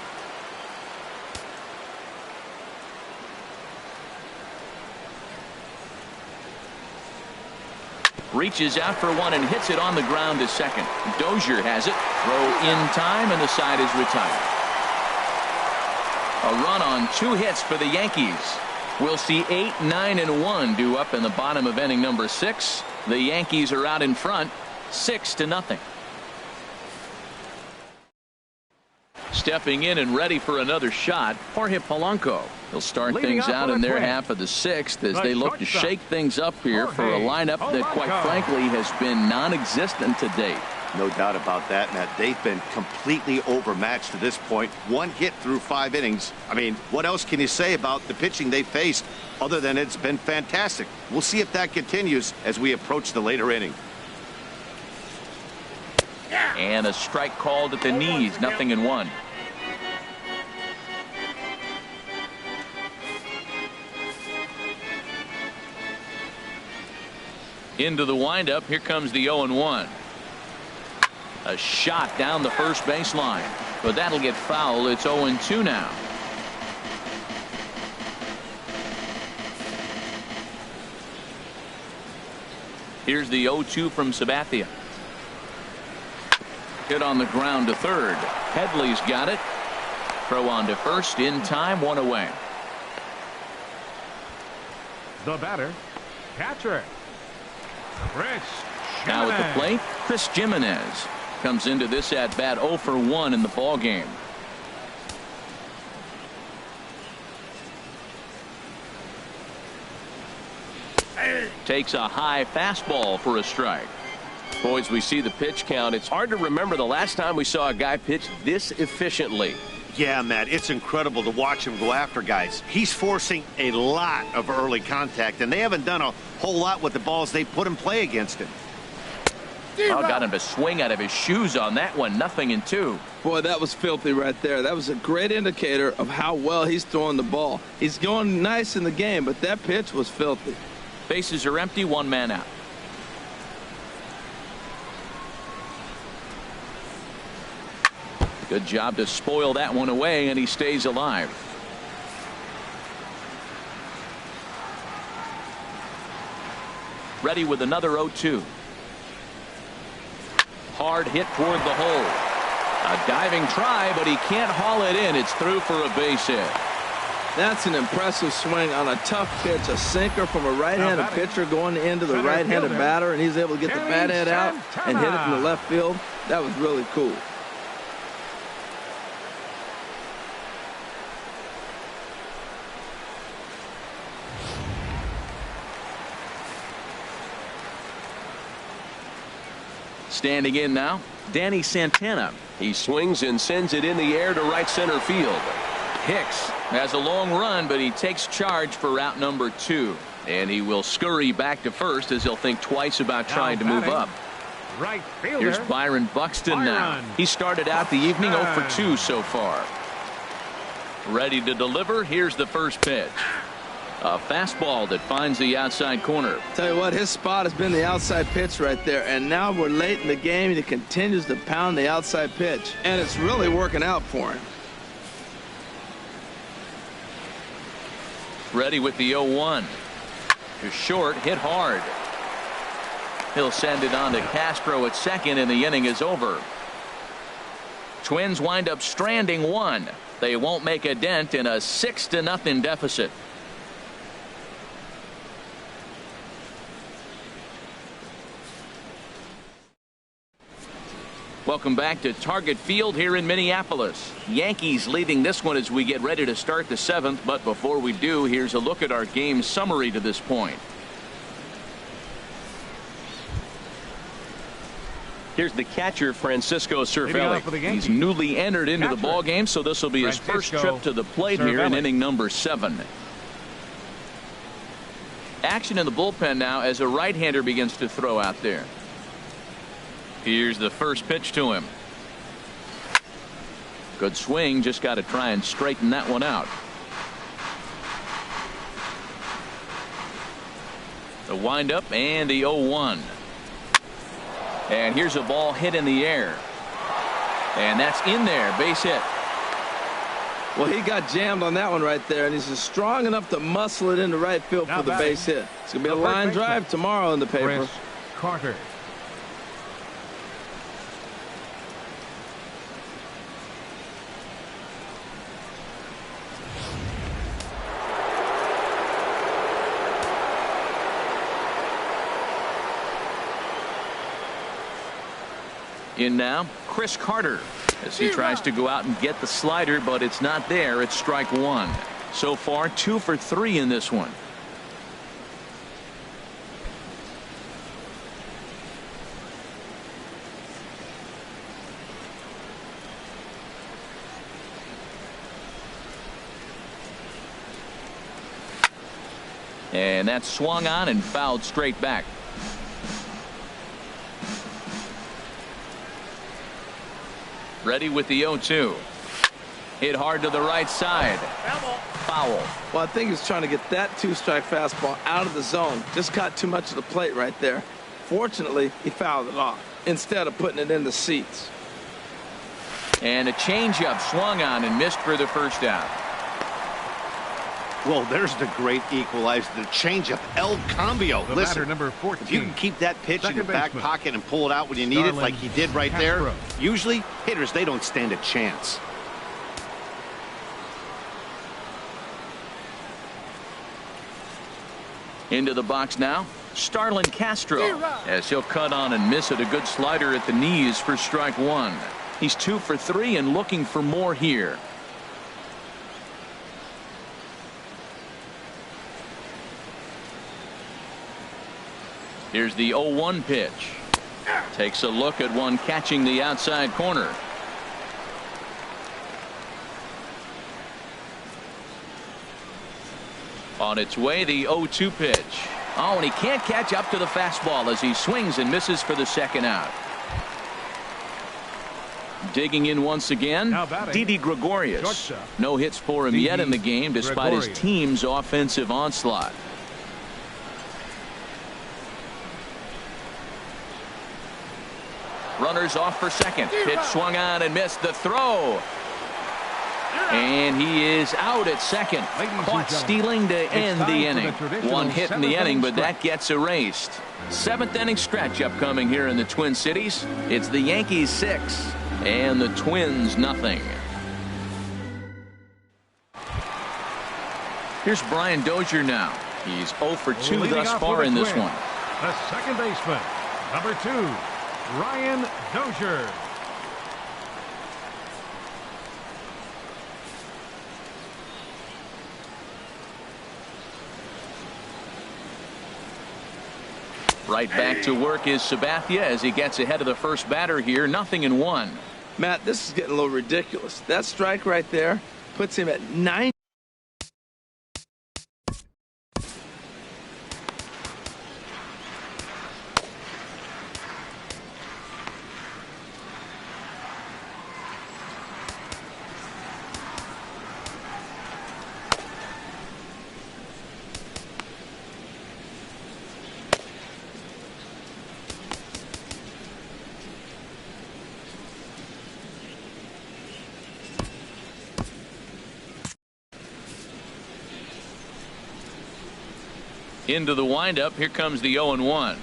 Reaches out for one and hits it on the ground to second. Dozier has it. Throw in time, and the side is retired. A run on 2 hits for the Yankees. We'll see 8, 9, and 1 due up in the bottom of inning number 6. The Yankees are out in front, 6-0. Stepping in and ready for another shot, Jorge Polanco. He'll start things out in their half of the 6th as they look to shake things up here for a lineup that, quite frankly, has been non-existent to date. No doubt about that, Matt. They've been completely overmatched to this point. 1 hit through 5 innings. I mean, what else can you say about the pitching they faced other than it's been fantastic? We'll see if that continues as we approach the later inning. And a strike called at the knees, 0-1. Into the windup, here comes the 0-1. A shot down the first baseline, but that'll get foul. It's 0-2 now. Here's the 0-2 from Sabathia. Hit on the ground to third. Headley's got it. Throw on to first in time, 1 away. The batter, catcher, Chris Jimenez. Now at the plate, Chris Jimenez comes into this at bat 0 for 1 in the ball game. Takes a high fastball for a strike. Boys, we see the pitch count. It's hard to remember the last time we saw a guy pitch this efficiently. Yeah, Matt, it's incredible to watch him go after guys. He's forcing a lot of early contact, and they haven't done a whole lot with the balls they put in play against him. Oh, got him to swing out of his shoes on that one. 0-2. Boy, that was filthy right there. That was a great indicator of how well he's throwing the ball. He's going nice in the game, but that pitch was filthy. Bases are empty, 1 man out. Good job to spoil that one away, and he stays alive. Ready with another 0-2. Hard hit toward the hole. A diving try, but he can't haul it in. It's through for a base hit. That's an impressive swing on a tough pitch. A sinker from a right-handed pitcher going into the right-handed batter, and he's able to get the bat head out and hit it in the left field. That was really cool. Standing in now, Danny Santana. He swings and sends it in the air to right center field. Hicks has a long run, but he takes charge for route number 2. And he will scurry back to first as he'll think twice about trying to move up. Right fielder. Here's Byron Buxton now. He started out the evening 0 for 2 so far. Ready to deliver. Here's the first pitch. A fastball that finds the outside corner. Tell you what, his spot has been the outside pitch right there, and now we're late in the game and he continues to pound the outside pitch, and it's really working out for him. Ready with the 0-1. To short, hit hard. He'll send it on to Castro at second, and the inning is over. Twins wind up stranding 1. They won't make a dent in a 6-0 deficit. Welcome back to Target Field here in Minneapolis. Yankees leading this one as we get ready to start the 7th. But before we do, here's a look at our game summary to this point. Here's the catcher, Francisco Cervelli. He's newly entered into the ball game, so this will be his first trip to the plate here in inning number 7. Action in the bullpen now as a right-hander begins to throw out there. Here's the first pitch to him. Good swing, just got to try and straighten that one out. The windup and the 0-1. And here's a ball hit in the air. And that's in there, base hit. Well, he got jammed on that one right there, and he's just strong enough to muscle it into right field for the base hit. It's going to be a line drive tomorrow in the paper. Chris Carter. In now, Chris Carter as he tries to go out and get the slider, but it's not there. It's strike 1. So far 2 for 3 in this one. And that's swung on and fouled straight back. Ready with the 0-2. Hit hard to the right side. Foul. Well, I think he's trying to get that 2-strike fastball out of the zone. Just caught too much of the plate right there. Fortunately, he fouled it off instead of putting it in the seats. And a changeup swung on and missed for the first out. Well, there's the great equalizer, the changeup, El Cambio. Listen, Number 14. if you can keep that pitch in your back baseman. pocket and pull it out when you need it like he did right Castro. there, usually hitters, they don't stand a chance. Into the box now, Starlin Castro, as he'll cut on and miss it. A good slider at the knees for strike 1. He's 2 for 3 and looking for more here. Here's the 0-1 pitch. Takes a look at one catching the outside corner. On its way, the 0-2 pitch. Oh, and he can't catch up to the fastball as he swings and misses for the second out. Digging in once again, Didi Gregorius. No hits for him yet in the game despite his team's offensive onslaught. Runners off for second. Pitch swung on and missed. The throw. And he is out at second. Caught stealing to end the inning. One hit in the inning, but that gets erased. Seventh inning stretch upcoming here in the Twin Cities. It's the Yankees 6 and the Twins nothing. Here's Brian Dozier now. He's 0 for 2 thus far in this one. The second baseman, number 2, Brian Dozier. Right back to work is Sabathia as he gets ahead of the first batter here. 0-1. Matt, this is getting a little ridiculous. That strike right there puts him at 9. Into the windup. Here comes the 0-1.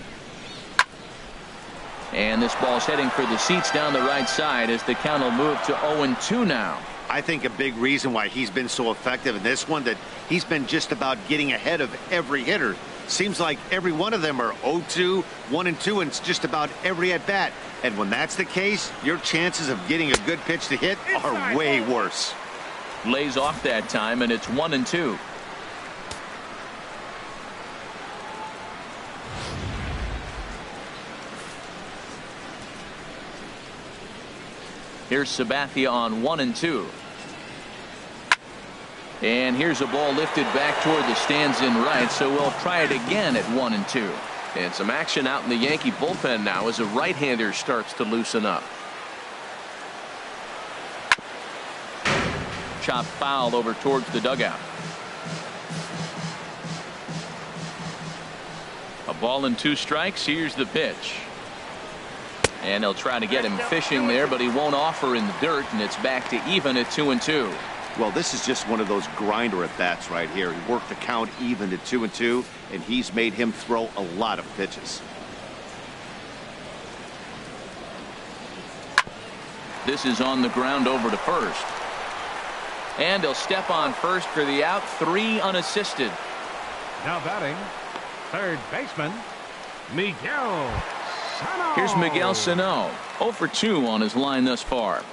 And this ball's heading for the seats down the right side as the count will move to 0-2 now. I think a big reason why he's been so effective in this one, that he's been just about getting ahead of every hitter. Seems like every one of them are 0-2, 1-2, and it's just about every at bat. And when that's the case, your chances of getting a good pitch to hit are way worse. Lays off that time, and it's 1-2. Here's Sabathia on 1-2. And here's a ball lifted back toward the stands in right, so we'll try it again at 1-2. And some action out in the Yankee bullpen now as a right-hander starts to loosen up. Chop foul over towards the dugout. A ball and 2 strikes. Here's the pitch. And they'll try to get him fishing there, but he won't offer in the dirt, and it's back to even at 2-2. Well, this is just one of those grinder at bats right here. He worked the count even to 2-2, and he's made him throw a lot of pitches. This is on the ground over to first. And he'll step on first for the out. 3 unassisted. Now batting, third baseman, Miguel Sano. Here's Miguel Sano. 0 for 2 on his line thus far.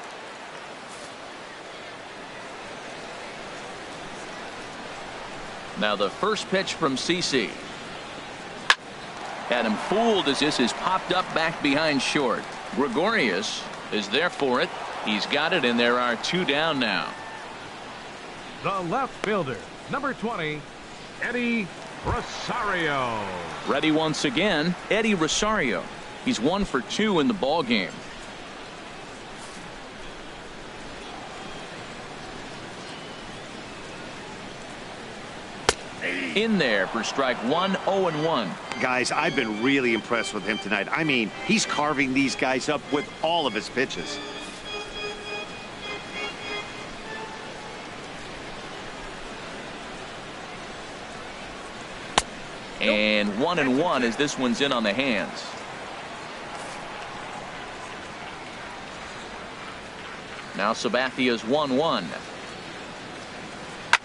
Now the first pitch from CC. Had him fooled as this is popped up back behind short. Gregorius is there for it. He's got it, and there are 2 down now. The left fielder, number 20, Eddie Rosario. Ready once again, Eddie Rosario. He's 1 for 2 in the ball game. In there for strike 1. 0-1. Guys, I've been really impressed with him tonight. I mean, he's carving these guys up with all of his pitches. And 1-1 as this one's in on the hands. Now Sabathia's 1-1.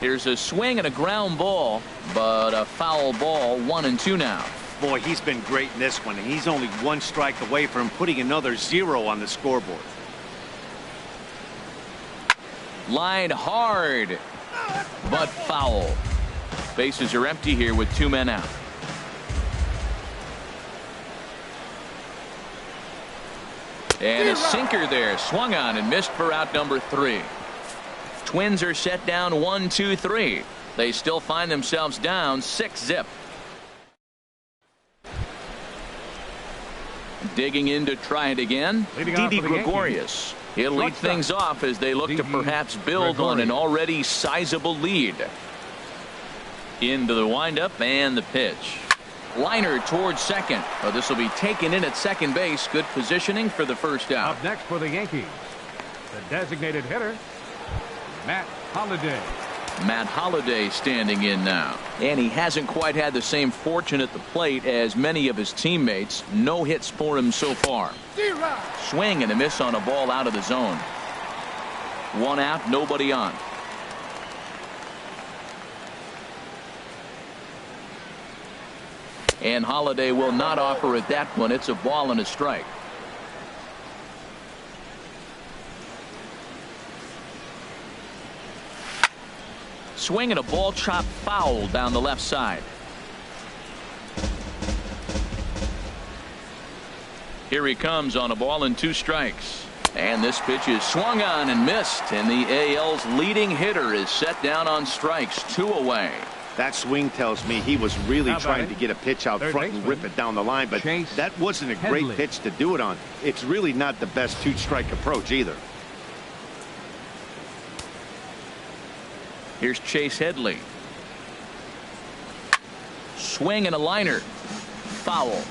Here's a swing and a ground ball, but a foul ball. 1-2 now. Boy, he's been great in this one, and he's only 1 strike away from putting another 0 on the scoreboard. Lined hard, but foul. Bases are empty here with 2 men out. And a sinker there, swung on and missed for out number 3. Twins are set down 1-2-3. They still find themselves down 6-0. Digging in to try it again, Didi Gregorius. He'll lead things off as they look to perhaps build on an already sizable lead. Into the windup and the pitch. Liner towards second. Well, this will be taken in at second base. Good positioning for the first out. Up next for the Yankees, the designated hitter, Matt Holliday. Matt Holliday standing in now. And he hasn't quite had the same fortune at the plate as many of his teammates. No hits for him so far. Swing and a miss on a ball out of the zone. One out, nobody on. And Holliday will not offer at that one. It's a ball and a strike. Swing and a ball chopped foul down the left side. Here he comes on a ball and 2 strikes. And this pitch is swung on and missed. And the AL's leading hitter is set down on strikes. 2 away. That swing tells me he was really trying to get a pitch out front and rip it down the line, but that wasn't a great pitch to do it on. It's really not the best 2-strike approach either. Here's Chase Headley. Swing and a liner. Foul.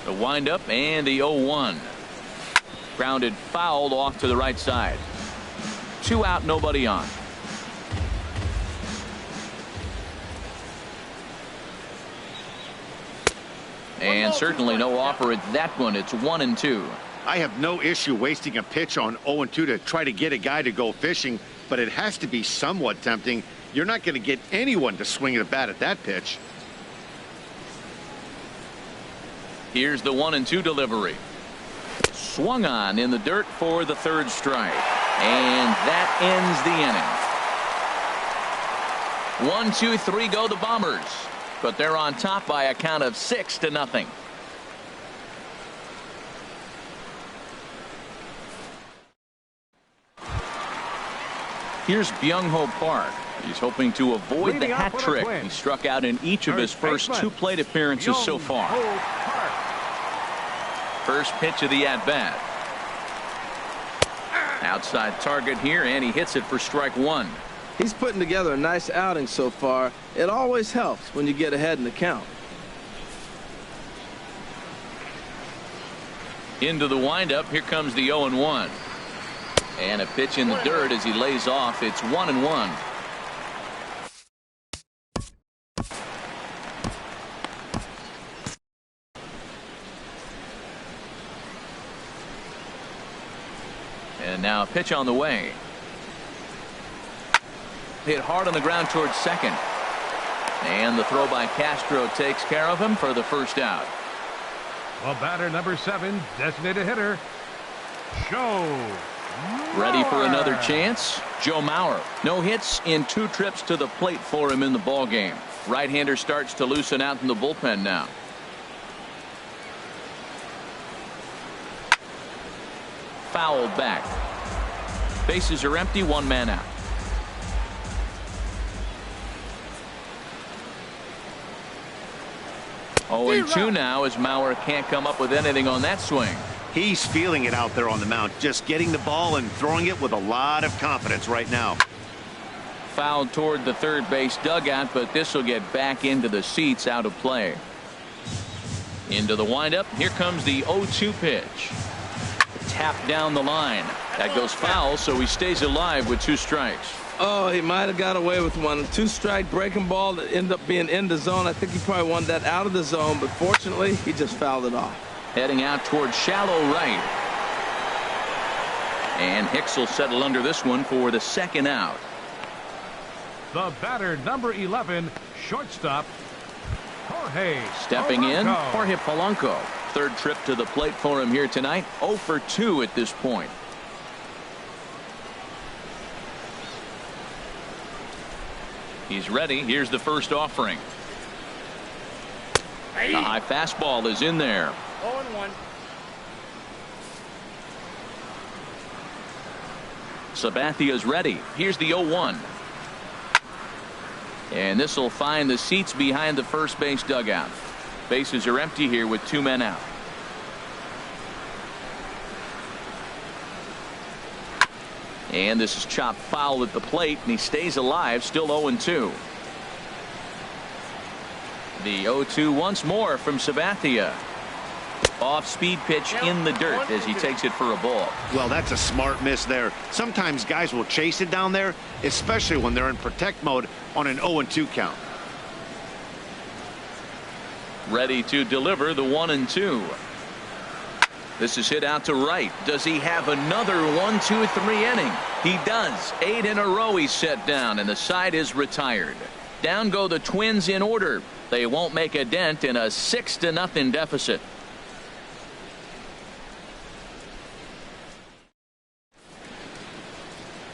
The windup and the 0-1. Grounded fouled off to the right side. 2 out, nobody on. And certainly no offer at that one. It's 1-2. I have no issue wasting a pitch on 0-2 to try to get a guy to go fishing, but it has to be somewhat tempting. You're not going to get anyone to swing at a bat at that pitch. Here's the 1-2 delivery. Swung on in the dirt for the 3rd strike. And that ends the inning. 1, 2, 3 go the Bombers. But they're on top by a count of 6-0. Here's Byung-Ho Park. He's hoping to avoid the hat trick. He struck out in each of his first 2 plate appearances so far. First pitch of the at-bat. Outside target here, and he hits it for strike 1. He's putting together a nice outing so far. It always helps when you get ahead in the count. Into the windup. Here comes the 0-1. And a pitch in the dirt as he lays off. It's 1-1. And now a pitch on the way. Hit hard on the ground towards second. And the throw by Castro takes care of him for the first out. Well, batter number 7, designated hitter, Joe Ready for another chance? Joe Mauer. No hits in 2 trips to the plate for him in the ball game. Right-hander starts to loosen out in the bullpen now. Fouled back. Bases are empty, 1 man out. Oh, and 2 now as Mauer can't come up with anything on that swing. He's feeling it out there on the mound, just getting the ball and throwing it with a lot of confidence right now. Fouled toward the third base dugout, but this will get back into the seats, out of play. Into the windup. Here comes the 0-2 pitch. Tap down the line. That goes foul, so he stays alive with 2 strikes. Oh, he might have got away with one. 2-strike breaking ball that ended up being in the zone. I think he probably wanted that out of the zone, but fortunately, he just fouled it off. Heading out toward shallow right. And Hicks will settle under this one for the 2nd out. The batter number 11, shortstop, Jorge Stepping in, Polanco. Jorge Polanco. 3rd trip to the plate for him here tonight. 0 for 2 at this point. He's ready. Here's the first offering. The high fastball is in there. 0-1. Sabathia's ready. Here's the 0-1. And this will find the seats behind the first base dugout. Bases are empty here with 2 men out. And this is chopped foul at the plate, and he stays alive, still 0-2. The 0-2 once more from Sabathia. Off-speed pitch in the dirt as he takes it for a ball. Well, that's a smart miss there. Sometimes guys will chase it down there, especially when they're in protect mode on an 0-2 count. Ready to deliver the 1-2. This is hit out to right. Does he have another 1-2-3 inning? He does. 8 in a row he's set down, and the side is retired. Down go the Twins in order. They won't make a dent in a 6-0 deficit.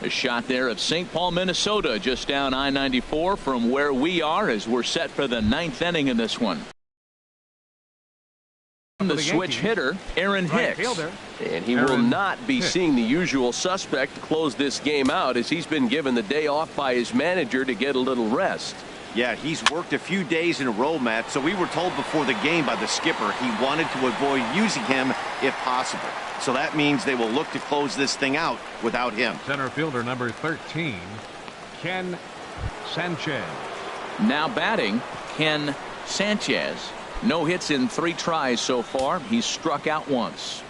A shot there of St. Paul, Minnesota, just down I-94 from where we are as we're set for the 9th inning in this one. The switch hitter, Aaron Hicks. And he will not be seeing the usual suspect to close this game out, as he's been given the day off by his manager to get a little rest. Yeah, he's worked a few days in a row, Matt, so we were told before the game by the skipper he wanted to avoid using him if possible. So that means they will look to close this thing out without him. Center fielder number 13, Ken Sanchez. Now batting, Ken Sanchez. No hits in 3 tries so far. He's struck out once.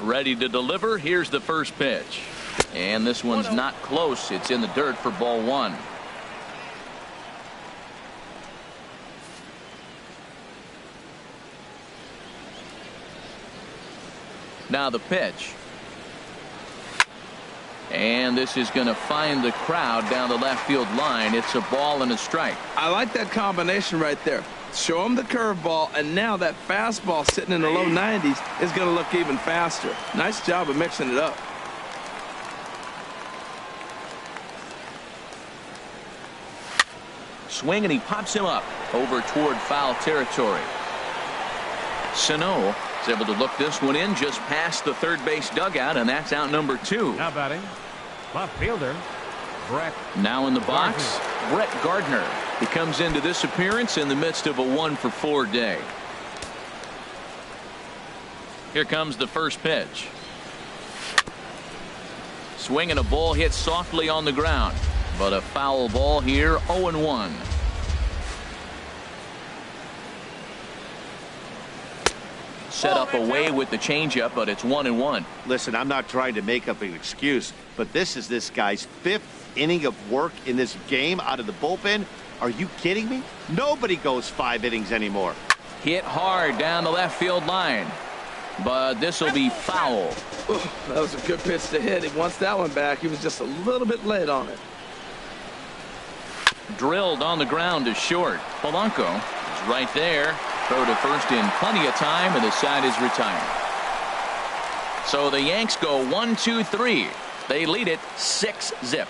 Ready to deliver. Here's the first pitch. And this one's not close. It's in the dirt for ball 1. Now the pitch. And this is going to find the crowd down the left field line. It's a ball and a strike. I like that combination right there. Show him the curveball, and now that fastball sitting in the low 90s is going to look even faster. Nice job of mixing it up. Swing, and he pops him up over toward foul territory. Sano is able to look this one in just past the third base dugout, and that's out number 2. Now batting, left fielder, Brett. Now in the box, Brett Gardner. He comes into this appearance in the midst of a 1-for-4 day. Here comes the first pitch. Swing, and a ball hit softly on the ground, but a foul ball here. 0-1. Set up away with the changeup, but it's 1-1. Listen, I'm not trying to make up an excuse, but this is this guy's 5th inning of work in this game out of the bullpen. Are you kidding me? Nobody goes 5 innings anymore. Hit hard down the left field line, but this will be foul. Ooh, that was a good pitch to hit. He wants that one back. He was just a little bit late on it. Drilled on the ground to short. Polanco is right there. Throw to first in plenty of time, and the side is retired. So the Yanks go 1-2-3. They lead it 6-0.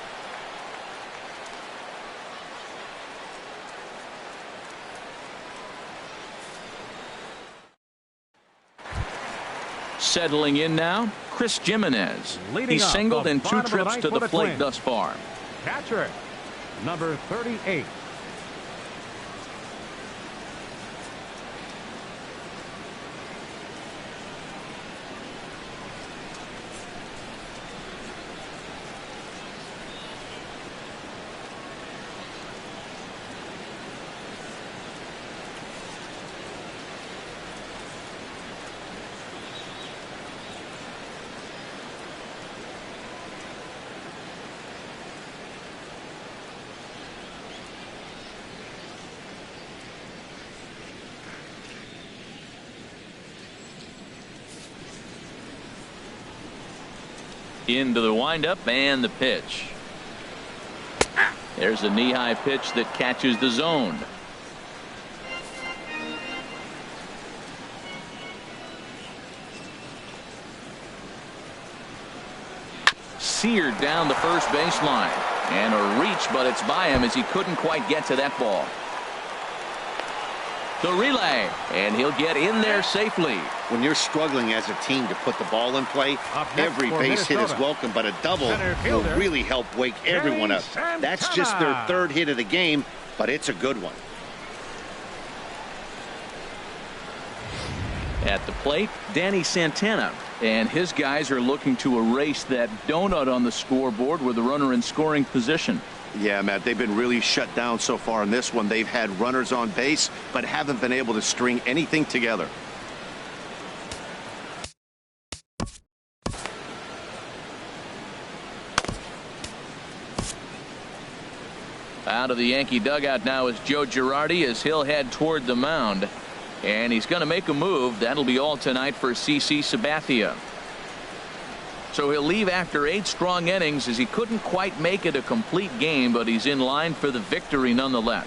Settling in now, Chris Jimenez. He's singled in 2 trips to the plate thus far. Catcher, number 38. Into the windup and the pitch. There's a knee-high pitch that catches the zone. Seared down the first baseline, and a reach, but it's by him as he couldn't quite get to that ball. The relay, and he'll get in there safely. When you're struggling as a team to put the ball in play, Up next every for base hit is Minnesota. welcome, but a double Center will fielder, really help wake everyone up. Santana. That's just their third hit of the game, but it's a good one. At the plate, Danny Santana, and his guys are looking to erase that donut on the scoreboard with a runner in scoring position. Yeah, Matt, they've been really shut down so far in this one. They've had runners on base, but haven't been able to string anything together. Out of the Yankee dugout now is Joe Girardi as he'll head toward the mound. And he's going to make a move. That'll be all tonight for CC Sabathia. So he'll leave after 8 strong innings as he couldn't quite make it a complete game, but he's in line for the victory nonetheless.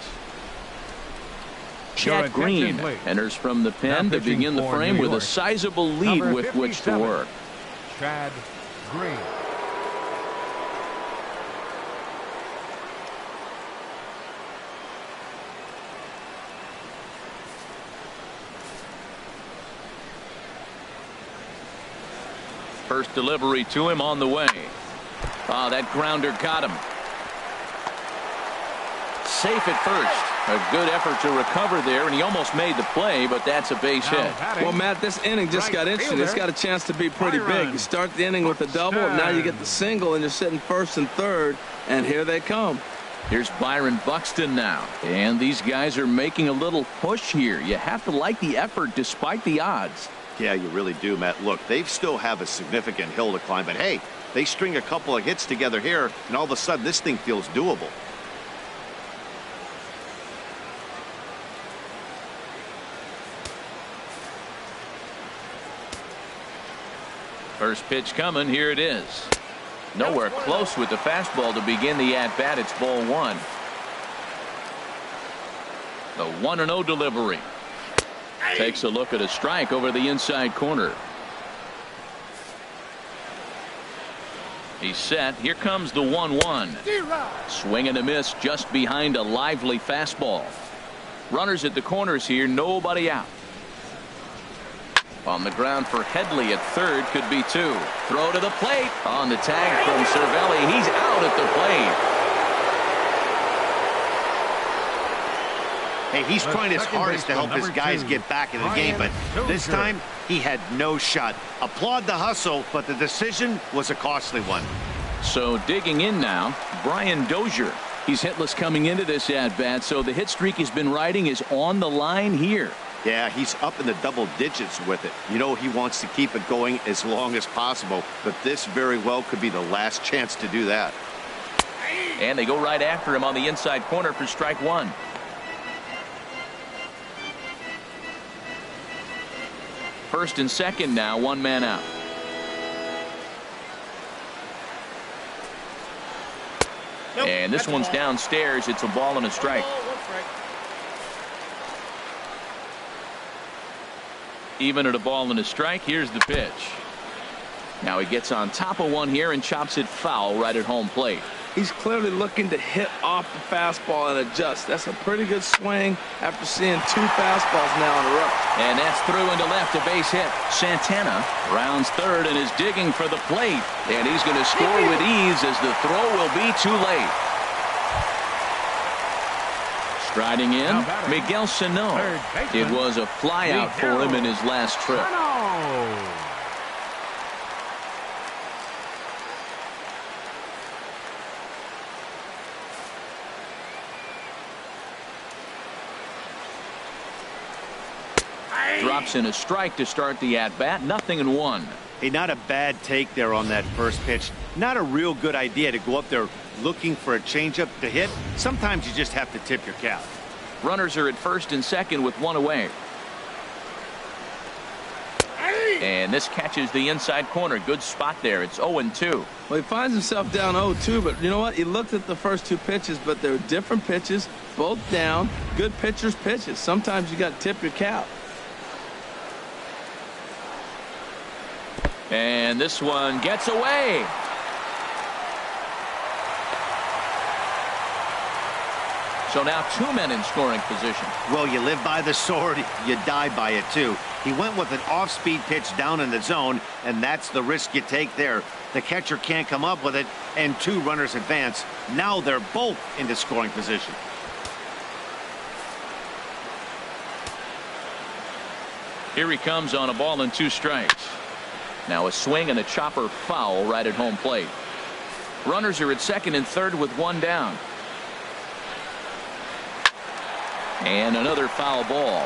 Chad Green enters from the pen to begin the frame with a sizable lead with which to work. Chad Green. First delivery to him on the way. Oh, that grounder got him. Safe at first. A good effort to recover there, and he almost made the play, but that's a base hit. Well, Matt, this inning just got interesting. It's got a chance to be pretty big. You start the inning with a double, and now you get the single, and you're sitting first and third, and here they come. Here's Byron Buxton now, and these guys are making a little push here. You have to like the effort despite the odds. Yeah, you really do, Matt. Look, they still have a significant hill to climb, but hey, they string a couple of hits together here, and all of a sudden this thing feels doable. First pitch coming. Here it is. Nowhere close with the fastball to begin the at-bat. It's ball 1. The 1-0 delivery. Takes a look at a strike over the inside corner. He's set. Here comes the 1-1. Swing and a miss just behind a lively fastball. Runners at the corners here. Nobody out. On the ground for Headley at third. Could be 2. Throw to the plate. On the tag from Cervelli. He's out at the plate. Hey, he's trying his hardest to help his guys get back in the game, but this time he had no shot. Applaud the hustle, but the decision was a costly one. So digging in now, Brian Dozier. He's hitless coming into this at-bat, so the hit streak he's been riding is on the line here. Yeah, he's up in the double digits with it. You know, he wants to keep it going as long as possible, but this very well could be the last chance to do that. And they go right after him on the inside corner for strike 1. First and second now, 1 man out. And this one's downstairs. It's a ball and a strike. Even at a ball and a strike. Here's the pitch. Now he gets on top of one here and chops it foul right at home plate. He's clearly looking to hit off the fastball and adjust. That's a pretty good swing after seeing 2 fastballs now in a row. And that's through into left, a base hit. Santana rounds third and is digging for the plate. And he's going to score with ease as the throw will be too late. Striding in, Miguel Sano. It was a flyout for him in his last trip. Drops in a strike to start the at-bat. 0-1. Hey, not a bad take there on that first pitch. Not a real good idea to go up there looking for a changeup to hit. Sometimes you just have to tip your cap. Runners are at first and second with 1 away. And this catches the inside corner. Good spot there. It's 0-2. Well, he finds himself down 0-2, but you know what? He looked at the first 2 pitches, but they were different pitches, both down. Good pitchers' pitches. Sometimes you got to tip your cap. And this one gets away. So now 2 men in scoring position. Well, you live by the sword, you die by it too. He went with an off-speed pitch down in the zone, and that's the risk you take there. The catcher can't come up with it, and 2 runners advance. Now they're both into scoring position. Here he comes on a ball and 2 strikes. Now a swing and a chopper foul right at home plate. Runners are at second and third with 1 down. And another foul ball.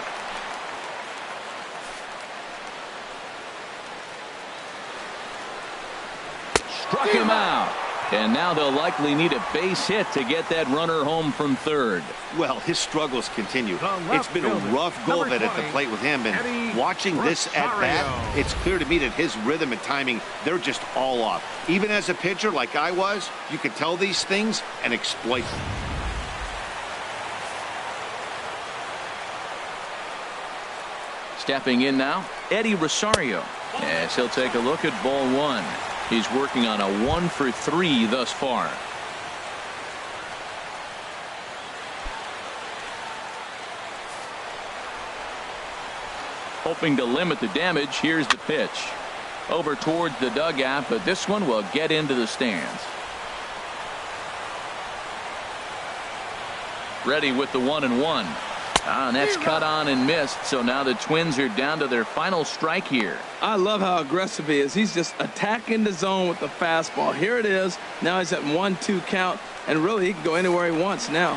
Struck him out. And now they'll likely need a base hit to get that runner home from third. Well, his struggles continue. It's been a rough go of it at the plate with him, and watching this at bat, it's clear to me that his rhythm and timing, they're just all off. Even as a pitcher like I was, you could tell these things and exploit them. Stepping in now, Eddie Rosario. Yes, he'll take a look at ball 1. He's working on a 1-for-3 thus far. Hoping to limit the damage, here's the pitch. Over towards the dugout, but this one will get into the stands. Ready with the 1-1. And that's cut on and missed, so now the Twins are down to their final strike here. I love how aggressive he is. He's just attacking the zone with the fastball. Here it is. Now he's at 1-2 count, and really he can go anywhere he wants now.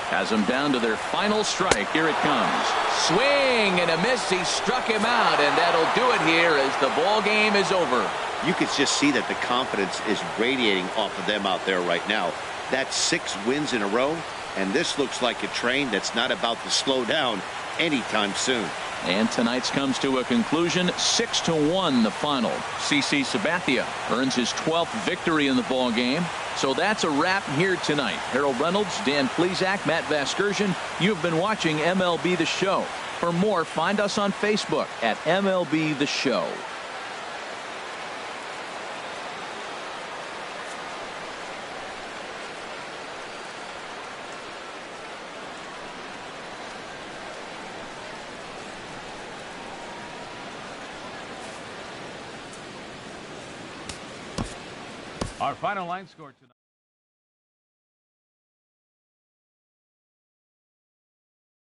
Has them down to their final strike. Here it comes. Swing and a miss. He struck him out, and that'll do it here as the ball game is over. You could just see that the confidence is radiating off of them out there right now. That's 6 wins in a row. And this looks like a train that's not about to slow down anytime soon. And tonight's comes to a conclusion, 6-1 the final. CC Sabathia earns his 12th victory in the ball game. So that's a wrap here tonight. Harold Reynolds, Dan Plesac, Matt Vasgersian. You've been watching MLB The Show. For more, find us on Facebook at MLB The Show. Our final line score tonight.